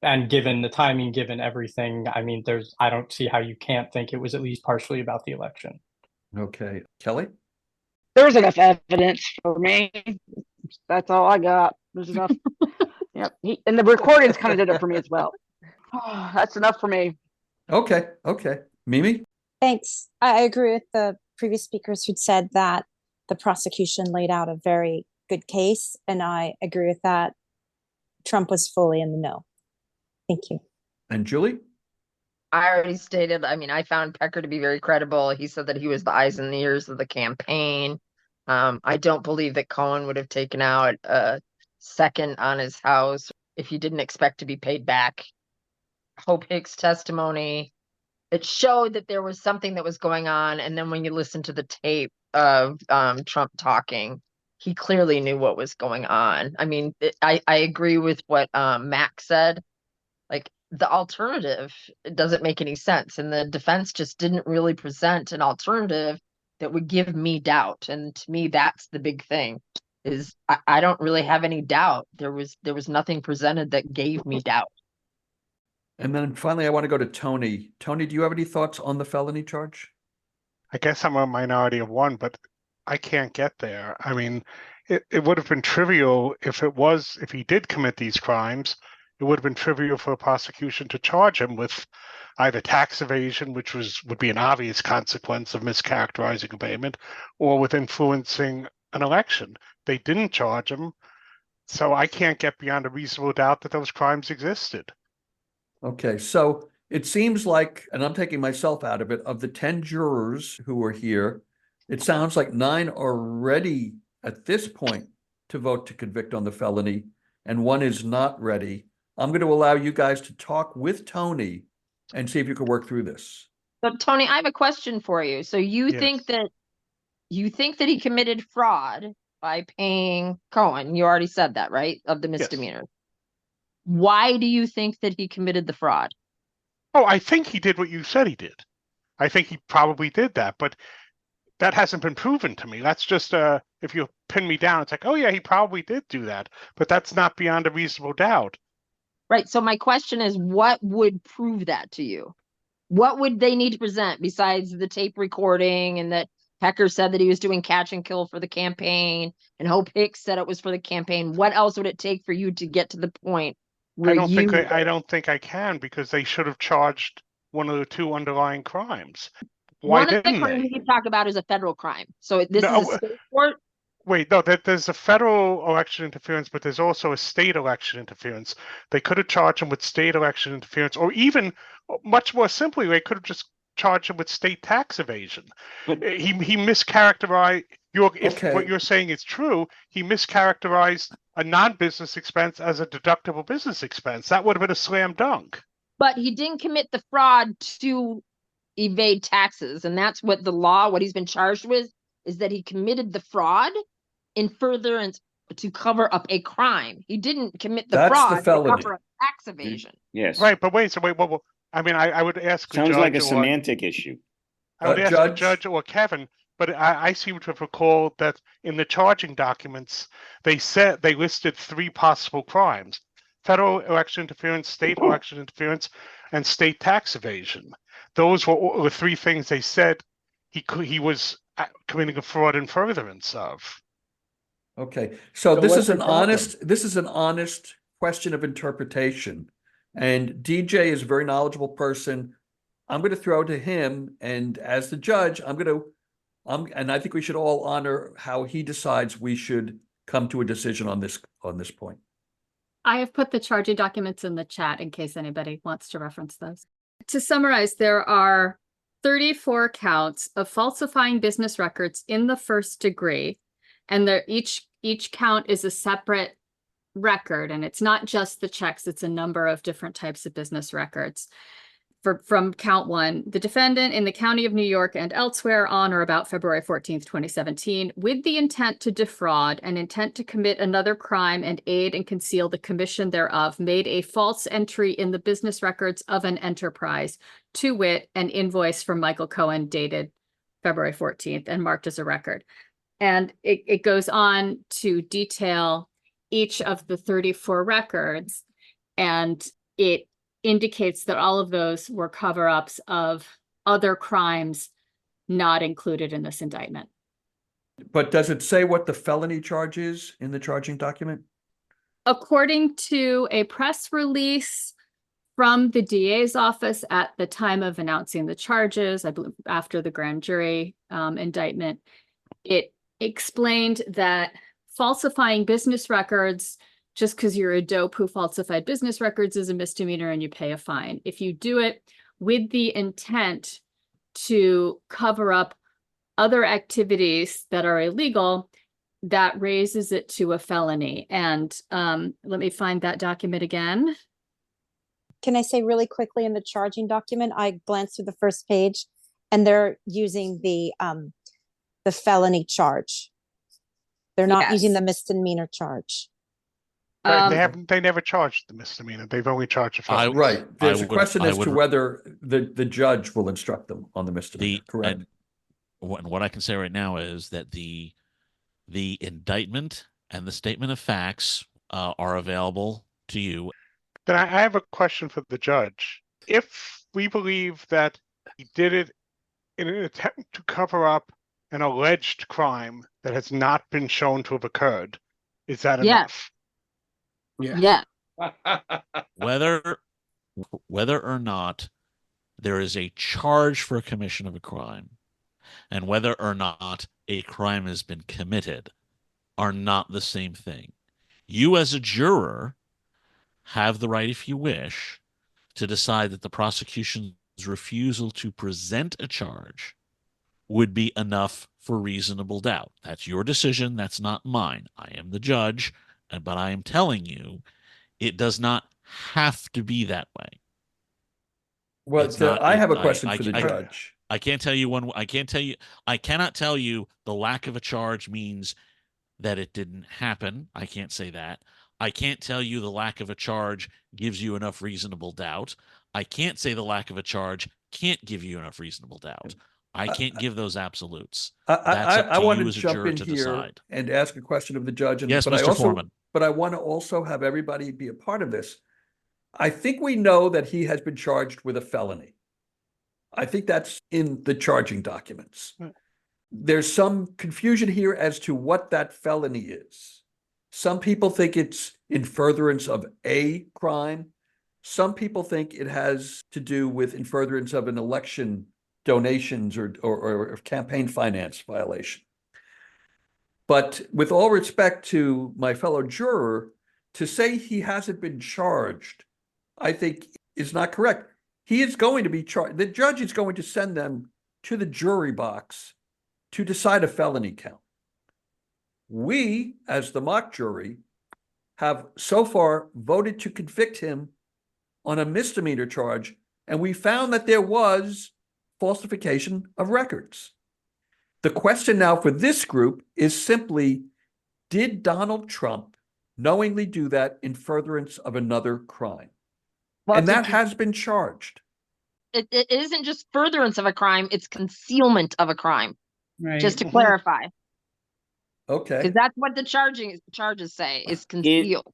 And given the timing, given everything, I mean, I don't see how you can't think it was at least partially about the election. Okay. Kelly? There's enough evidence for me. That's all I got. There's enough. Yep. And the recordings kind of did it for me as well. That's enough for me. Okay. Mimi? Thanks. I agree with the previous speakers who'd said that the prosecution laid out a very good case, and I agree with that. Trump was fully in the know. Thank you. And Julie? I already stated, I mean, I found Pecker to be very credible. He said that he was the eyes and the ears of the campaign. I don't believe that Cohen would have taken out a second on his house if he didn't expect to be paid back. Hope Hicks' testimony, it showed that there was something that was going on. And then when you listen to the tape of Trump talking, he clearly knew what was going on. I mean, I agree with what Mac said. Like, the alternative, it doesn't make any sense. And the defense just didn't really present an alternative that would give me doubt. And to me, that's the big thing, is I don't really have any doubt. There was nothing presented that gave me doubt. And then finally, I want to go to Tony. Tony, do you have any thoughts on the felony charge? I guess I'm a minority of one, but I can't get there. I mean, it would have been trivial if he did commit these crimes. It would have been trivial for a prosecution to charge him with either tax evasion, which would be an obvious consequence of mischaracterizing a payment, or with influencing an election. They didn't charge him, so I can't get beyond a reasonable doubt that those crimes existed. Okay, so it seems like, and I'm taking myself out of it, of the 10 jurors who were here, it sounds like 9 are ready at this point to vote to convict on the felony, and 1 is not ready. I'm going to allow you guys to talk with Tony and see if you can work through this. But Tony, I have a question for you. So you think that he committed fraud by paying Cohen? You already said that, right? Of the misdemeanor. Yes. Why do you think that he committed the fraud? Oh, I think he did what you said he did. I think he probably did that, but that hasn't been proven to me. That's just if you pin me down, it's like, oh yeah, he probably did do that, but that's not beyond a reasonable doubt. Right. So my question is, what would prove that to you? What would they need to present besides the tape recording and that Pecker said that he was doing catch and kill for the campaign and Hope Hicks said it was for the campaign? What else would it take for you to get to the point where I don't think I can, because they should have charged one of the 2 underlying crimes. Why didn't they? One of the crimes you talk about is a federal crime. So this is a state court. Wait, no, there's a federal election interference, but there's also a state election interference. They could have charged him with state election interference, or even much more simply, they could have just charged him with state tax evasion. But he mischaracterized what you're saying is true. He mischaracterized a non-business expense as a deductible business expense. That would have been a slam dunk. But he didn't commit the fraud to evade taxes, and that's what the law, what he's been charged with, is that he committed the fraud in furtherance to cover up a crime. He didn't commit the fraud to cover up tax evasion. Yes. Right, but wait, I mean, I would ask the judge. Sounds like a or, semantic issue. I would ask the judge or Kevin, but I seem to have recalled that in the charging documents, they listed 3 possible crimes: federal election interference, state election interference, and state tax evasion. Those were the 3 things they said he was committing a fraud in furtherance of. Okay, so this is an honest question of interpretation, and DJ is a very knowledgeable person. I'm going to throw to him, and as the judge, and I think we should all honor how he decides we should come to a decision on this point. I have put the charging documents in the chat in case anybody wants to reference those. To summarize, there are 34 counts of falsifying business records in the first degree, and each count is a separate record, and it's not just the checks, it's a number of different types of business records. From count 1, the defendant in the county of New York and elsewhere on or about February 14th, 2017, with the intent to defraud and intent to commit another crime and aid and conceal the commission thereof, made a false entry in the business records of an enterprise, to wit, an invoice from Michael Cohen dated February 14th and marked as a record. And it goes on to detail each of the 34 records, and it indicates that all of those were cover-ups of other crimes not included in this indictment. But does it say what the felony charge is in the charging document? According to a press release from the DA's office at the time of announcing the charges, I believe after the grand jury indictment. It explained that falsifying business records, just because you're a dope who falsified business records, is a misdemeanor and you pay a fine. If you do it with the intent to cover up other activities that are illegal, that raises it to a felony. And let me find that document again. Can I say really quickly, in the charging document, I glanced through the first page and they're using the felony charge. They're not using Yes. the misdemeanor charge. They never charged the misdemeanor. They've only charged a felony. Right. There's a would- question I as to would- whether the judge will instruct them on the misdemeanor. Correct. And what I can say right now is that the indictment and the statement of facts are available to you. Then I have a question for the judge. If we believe that he did it in an attempt to cover up an alleged crime that has not been shown to have occurred, is that enough? Yeah. Whether or not there is a charge for a commission of a crime and whether or not a crime has been committed are not the same thing. You as a juror have the right, if you wish, to decide that the prosecution's refusal to present a charge would be enough for reasonable doubt. That's your decision. That's not mine. I am the judge, but I am telling you, it does not have to be that way. Well, It's not- I it- have a question for the I- judge. I cannot tell you the lack of a charge means that it didn't happen. I can't say that. I can't tell you the lack of a charge gives you enough reasonable doubt. I can't say the lack of a charge can't give you enough reasonable doubt. I can't give those absolutes. That's up I to want you to as a jump juror in to here decide. and ask a question of the judge. And, Yes, but I Mr. also, Foreman. But I want to also have everybody be a part of this. I think we know that he has been charged with a felony. I think that's in the charging documents. There's some confusion here as to what that felony is. Some people think it's in furtherance of a crime. Some people think it has to do with in furtherance of an election donations or campaign finance violation. But with all respect to my fellow juror, to say he hasn't been charged, I think is not correct. He is going to be charged. The judge is going to send them to the jury box to decide a felony count. We, as the mock jury, have so far voted to convict him on a misdemeanor charge, and we found that there was falsification of records. The question now for this group is simply, did Donald Trump knowingly do that in furtherance of another crime? Well, And that has been charged. it isn't just furtherance of a crime, it's concealment of a crime. Right. Just to clarify. Okay. Because that's what the charges say is conceal.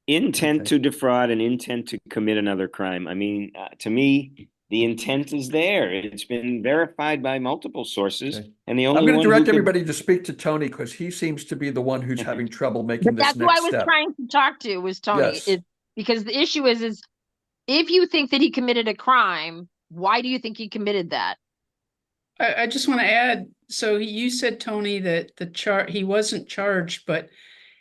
Intent to defraud and intent to commit another crime. I mean, to me, the intent is there. It's been verified by multiple sources. Okay. And the I'm only going to one who direct could- everybody to speak to Tony because he seems to be the one who's having trouble making But this that's who I next was step. trying to talk to was Tony. Yes. Because the issue is if you think that he committed a crime, why do you think he committed that? I just want to add, so you said, Tony, that he wasn't charged, but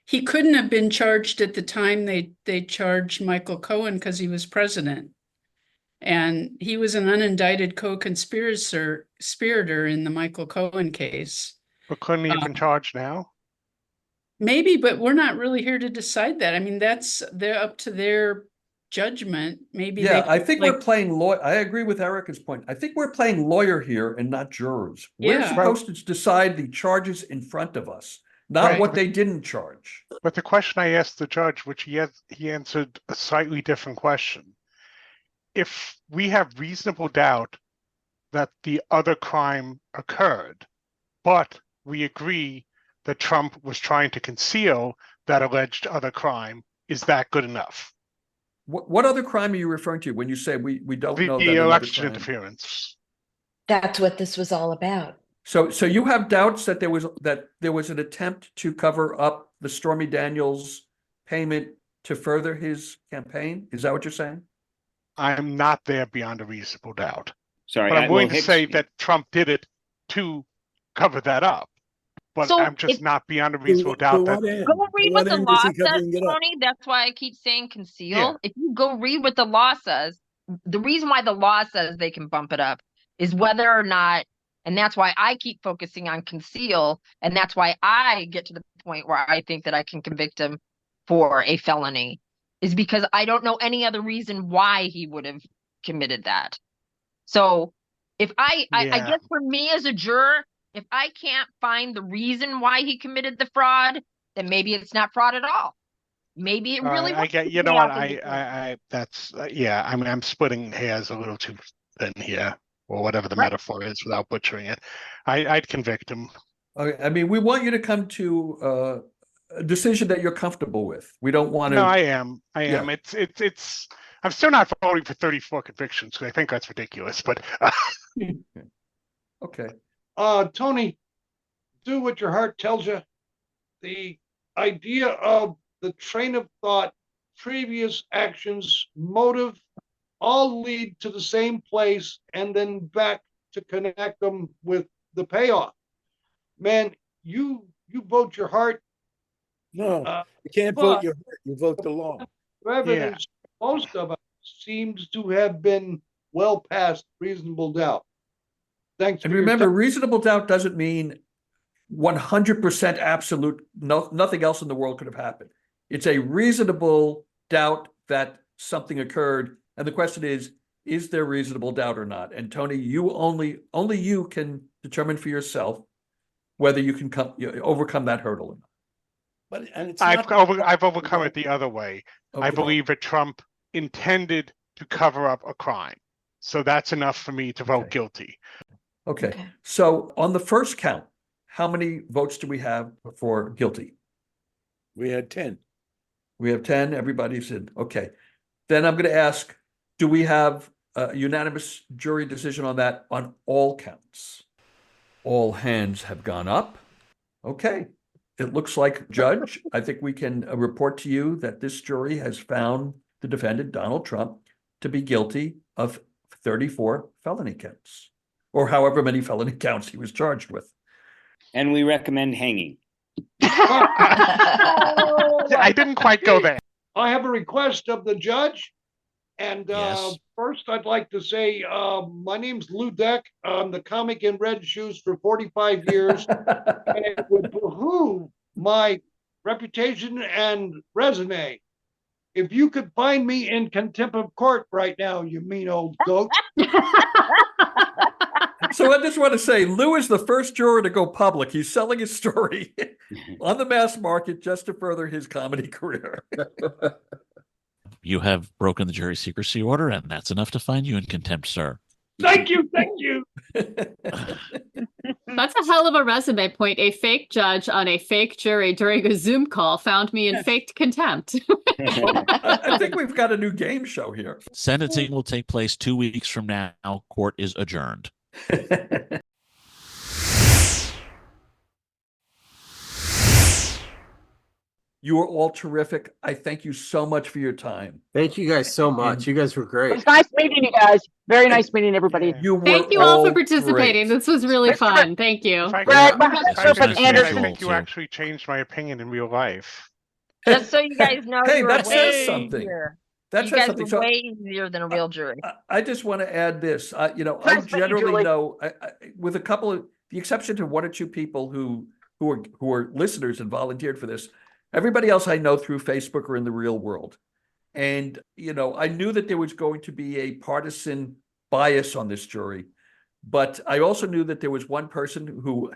he couldn't have been charged at the time they charged Michael Cohen because he was president. And he was an unindicted co-conspirator in the Michael Cohen case. But couldn't he have been charged now? Maybe, but we're not really here to decide that. I mean, they're up to their judgment. Maybe Yeah, they I think like, we're playing lawyer. I agree with Erica's point. I think we're playing lawyer here and not jurors. We're Yeah. supposed to decide the charges in front of us, not Right. what they didn't charge. But the question I asked the judge, which he answered a slightly different question. If we have reasonable doubt that the other crime occurred, but we agree that Trump was trying to conceal that alleged other crime, is that good enough? What other crime are you referring to when you say we don't know that The another election crime? interference. That's what this was all about. So you have doubts that there was an attempt to cover up the Stormy Daniels payment to further his campaign? Is that what you're saying? I'm not there beyond a reasonable doubt. Sorry, But I'm willing to Hicks- say that Trump did it to cover that up. But So I'm just if- not beyond a To, reasonable to doubt what that end? Go To read what what the end law is he says, covering it up? Tony. That's why I keep saying conceal. Yeah. If you go read what the law says, the reason why the law says they can bump it up is whether or not, and that's why I keep focusing on conceal, and that's why I get to the point where I think that I can convict him for a felony, is because I don't know any other reason why he would have committed that. So if I Yeah. guess for me as a juror, if I can't find the reason why he committed the fraud, then maybe it's not fraud at all. Maybe it all really right, I was get. to You pay know what? off his attorney. I that's yeah. I mean, I'm splitting hairs a little too thin here, or whatever the Right. metaphor is, without butchering it. I'd convict him. Okay, I mean, we want you to come to a decision that you're comfortable with. We don't want No, to. I am. Yeah. It's. I'm still not voting for 34 convictions because I think that's ridiculous. But Okay. Tony, do what your heart tells you. The idea of the train of thought, previous actions, motive, all lead to the same place and then back to connect them with the payoff. Man, you vote your heart. No, Uh, you can't but- vote your heart. You vote the law. evidence, most of it seems to have been well past reasonable doubt. Thanks. And for your remember, time. reasonable doubt doesn't mean 100% absolute. No, nothing else in the world could have happened. It's a reasonable doubt that something occurred, and the question is there reasonable doubt or not? And Tony, you only you can determine for yourself whether you can overcome that hurdle or not. But and it's I've not overcome it the other way. I Okay. believe that Trump intended to cover up a crime, so that's enough for me to vote Okay. guilty. Okay. So on the first count, how many votes do we have for guilty? We had 10. We have 10. Everybody said, okay. Then I'm going to ask, do we have a unanimous jury decision on that on all counts? All hands have gone up. Okay. It looks like, Judge, I think we can report to you that this jury has found the defendant, Donald Trump, to be guilty of 34 felony counts, or however many felony counts he was charged with. And we recommend hanging. I didn't quite go there. I have a request of the judge. And Yes. first, I'd like to say my name's Lou Deck. I'm the comic in red shoes for 45 years. And it would behoove my reputation and resume if you could find me in contempt of court right now, you mean old goat. So I just want to say, Lou is the first juror to go public. He's selling his story on the mass market just to further his comedy career. You have broken the jury secrecy order, and that's enough to find you in contempt, sir. Thank you. Thank you. That's a hell of a resume point. A fake judge on a fake jury during a Zoom call found me in faked contempt. I think we've got a new game show here. Sentencing will take place 2 weeks from now. Court is adjourned. You are all terrific. I thank you so much for your time. Thank you guys so much. You guys were It great. was nice meeting you guys. Very nice meeting everybody. You were Thank you all for great. participating. This was really fun. Thank you. If I Greg, can- my if I husband's can open say, I Anderson. think you too. actually changed my opinion in real life. Just so you guys know, Hey, you were that says way something. easier. That You says guys something. were So way easier than a real jury. I just want to add this. I Nice meeting you, generally Julie. know, with a couple of the exception to one or two people who are listeners and volunteered for this, everybody else I know through Facebook or in the real world. And I knew that there was going to be a partisan bias on this jury, but I also knew that there was one person who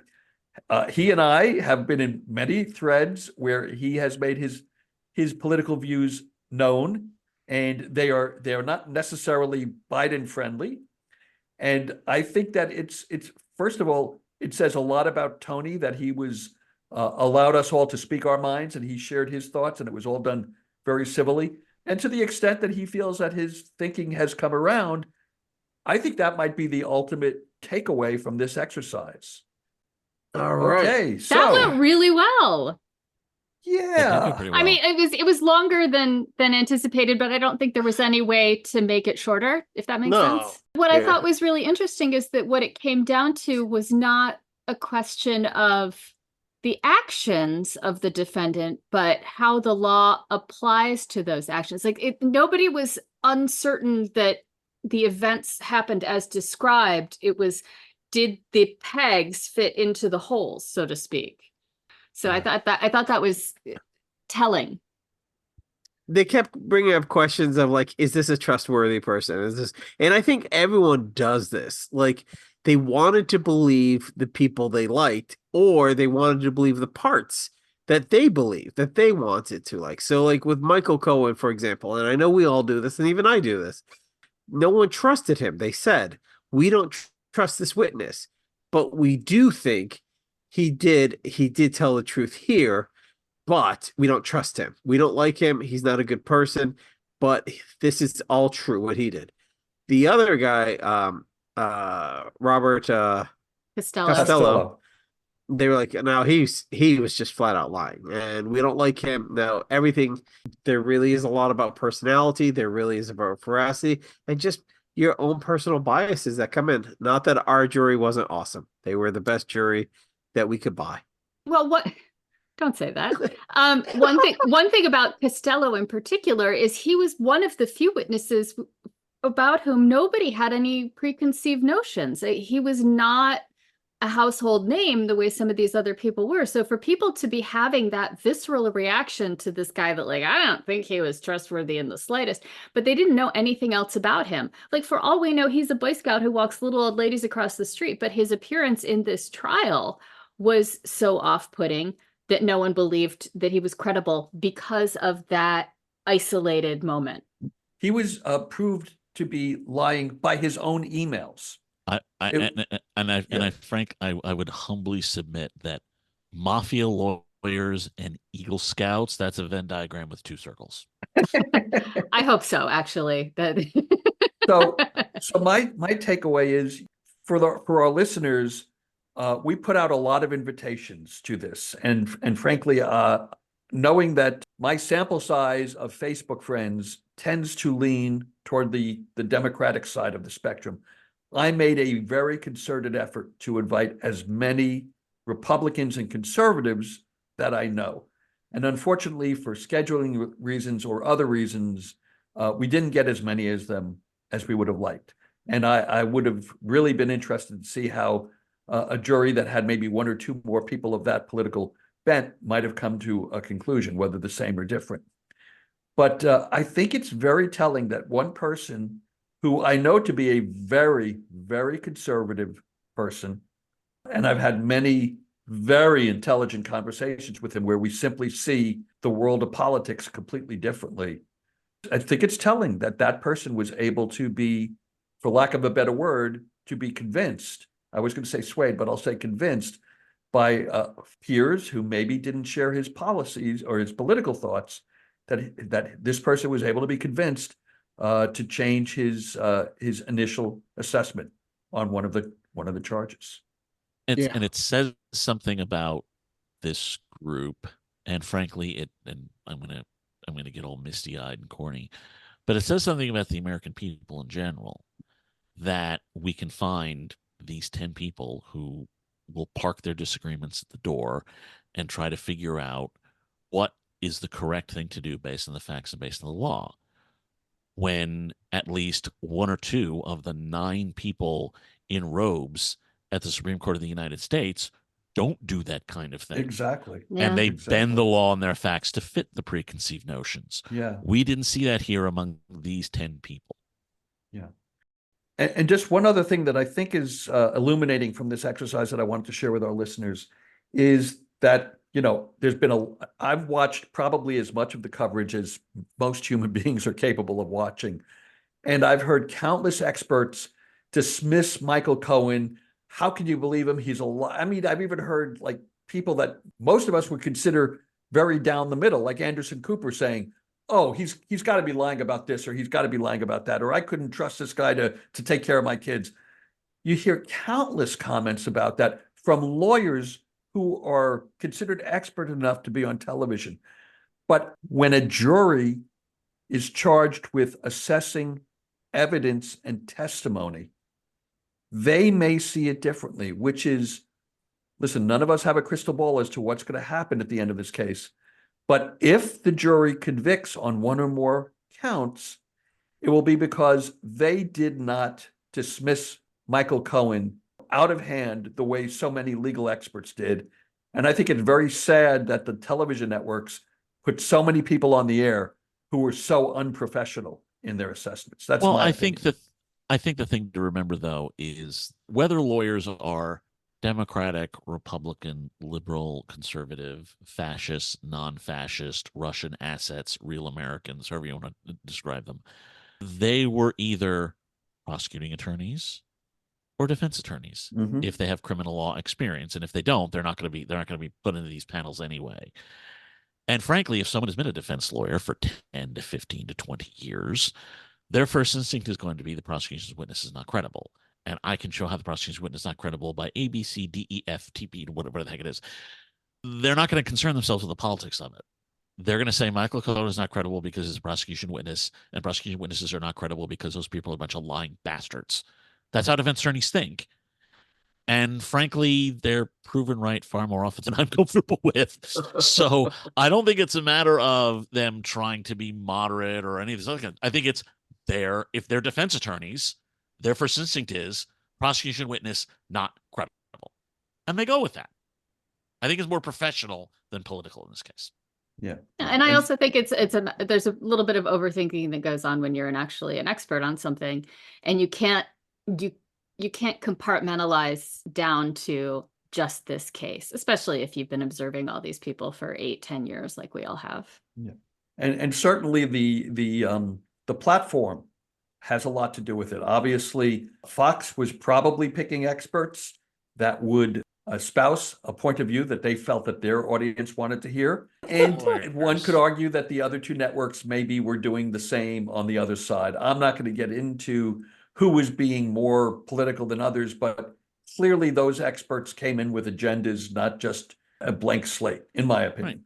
he and I have been in many threads where he has made his political views known, and they are not necessarily Biden friendly. And I think that it's first of all, it says a lot about Tony that he was allowed us all to speak our minds, and he shared his thoughts, and it was all done very civilly. And to the extent that he feels that his thinking has come around, I think that might be the ultimate takeaway from this exercise. All right. Okay, That so went really well. They do Yeah. pretty I well. mean, it was longer than anticipated, but I don't think there was any way to make it shorter, if that makes No. sense. What I Yeah. thought was really interesting is that what it came down to was not a question of the actions of the defendant, but how the law applies to those actions. Like nobody was uncertain that the events happened as described. It was, did the pegs fit into the holes, so to speak? So I thought that was telling. They kept bringing up questions of like, is this a trustworthy person? Is this, and I think everyone does this. Like, they wanted to believe the people they liked, or they wanted to believe the parts that they believed that they wanted to like. So, like with Michael Cohen, for example, and I know we all do this, and even I do this. No one trusted him. They said, we don't trust this witness, but we do think he did tell the truth here, but we don't trust him. We don't like him. He's not a good person, but this is all true what he did. The other guy, Robert Costello, they were like, no, he was just flat out lying, and we don't like him. No, everything, there really is a lot about personality. There really is about veracity and just your own personal biases that come in. Not that our jury wasn't awesome. They were the best jury that we could buy. Well, what? Don't say that. One thing about Costello in particular is he was one of the few witnesses about whom nobody had any preconceived notions. He was not a household name the way some of these other people were. So for people to be having that visceral reaction to this guy that, like, I don't think he was trustworthy in the slightest, but they didn't know anything else about him. Like, for all we know, he's a Boy Scout who walks little old ladies across the street, but his appearance in this trial was so off-putting that no one believed that he was credible because of that isolated moment. He was proved to be lying by his own emails. Frank, I would humbly submit that mafia lawyers and Eagle Scouts, that's a Venn diagram with two circles. I hope so, actually. So my takeaway is for our listeners, we put out a lot of invitations to this, and frankly, knowing that my sample size of Facebook friends tends to lean toward the Democratic side of the spectrum, I made a very concerted effort to invite as many Republicans and conservatives that I know. And unfortunately, for scheduling reasons or other reasons, we didn't get as many as them as we would have liked. And I would have really been interested to see how a jury that had maybe one or two more people of that political bent might have come to a conclusion, whether the same or different. But I think it's very telling that one person who I know to be a very, very conservative person, and I've had many very intelligent conversations with him where we simply see the world of politics completely differently. I think it's telling that that person was able to be, for lack of a better word, to be convinced. I was going to say swayed, but I'll say convinced by peers who maybe didn't share his policies or his political thoughts, that this person was able to be convinced to change his initial assessment on one of the charges. And it says something about this group, and frankly, and I'm gonna get all misty-eyed and corny, but it says something about the American people in general, that we can find these 10 people who will park their disagreements at the door and try to figure out what is the correct thing to do based on the facts and based on the law, when at least one or two of the 9 people in robes at the Supreme Court of the United States don't do that kind of thing. Exactly. And they bend the law and their facts to fit the preconceived notions. Yeah. We didn't see that here among these 10 people. Yeah. And just one other thing that I think is illuminating from this exercise that I wanted to share with our listeners is that, I've watched probably as much of the coverage as most human beings are capable of watching. And I've heard countless experts dismiss Michael Cohen. How can you believe him? He's a lie. I mean, I've even heard like people that most of us would consider very down the middle, like Anderson Cooper, saying, oh, he's got to be lying about this, or he's got to be lying about that, or I couldn't trust this guy to take care of my kids. You hear countless comments about that from lawyers who are considered expert enough to be on television. But when a jury is charged with assessing evidence and testimony, they may see it differently, which is, listen, none of us have a crystal ball as to what's going to happen at the end of this case. But if the jury convicts on one or more counts, it will be because they did not dismiss Michael Cohen out of hand the way so many legal experts did. And I think it's very sad that the television networks put so many people on the air who were so unprofessional in their assessments. That's my opinion. I think the thing to remember, though, is whether lawyers are Democratic, Republican, liberal, conservative, fascist, non-fascist, Russian assets, real Americans, however you want to describe them, they were either prosecuting attorneys or defense attorneys if they have criminal law experience, and if they don't, they're not going to be put into these panels anyway. And frankly, if someone has been a defense lawyer for 10 to 15 to 20 years, their first instinct is going to be the prosecution's witness is not credible. And I can show how the prosecution's witness is not credible by A, B, C, D, E, F, T, P, whatever the heck it is. They're not going to concern themselves with the politics of it. They're going to say Michael Cohen is not credible because he's a prosecution witness, and prosecution witnesses are not credible because those people are a bunch of lying bastards. That's how defense attorneys think. And frankly, they're proven right far more often than I'm comfortable with. So I don't think it's a matter of them trying to be moderate or any of this other kind. I think it's if they're defense attorneys, their first instinct is prosecution witness not credible. And they go with that. I think it's more professional than political in this case. Yeah. And I also think there's a little bit of overthinking that goes on when you're actually an expert on something, and you can't compartmentalize down to just this case, especially if you've been observing all these people for 8-10 years like we all have. Yeah. And certainly the platform has a lot to do with it. Obviously, Fox was probably picking experts that would espouse a point of view that they felt that their audience wanted to hear. And one could argue that the other two networks maybe were doing the same on the other side. I'm not going to get into who was being more political than others, but clearly those experts came in with agendas, not just a blank slate, in my opinion.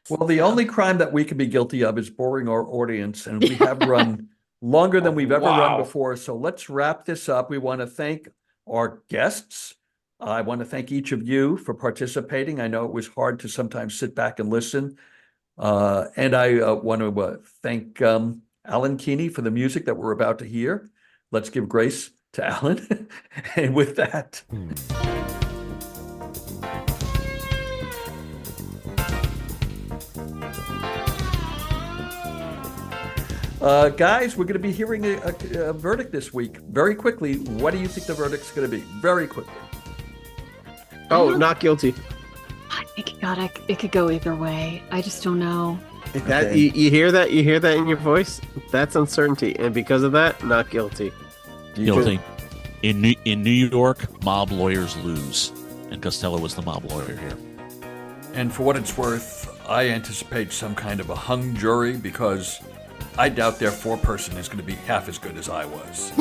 Right. Well, the only crime that we can be guilty of is boring our audience, and we have run longer than we've ever run before. So let's wrap this up. We want to thank our guests. I want to thank each of you for participating. I know it was hard to sometimes sit back and listen. And I want to thank Alan Keeney for the music that we're about to hear. Let's give grace to Alan. And with that. Guys, we're going to be hearing a verdict this week. Very quickly, what do you think the verdict's going to be? Very quickly. Oh, not guilty. I think it could go either way. I just don't know. That you hear that? You hear that in your voice? That's uncertainty, and because of that, not guilty. Guilty. In New York, mob lawyers lose, and Costello was the mob lawyer here. And for what it's worth, I anticipate some kind of a hung jury because I doubt their foreperson is going to be half as good as I was.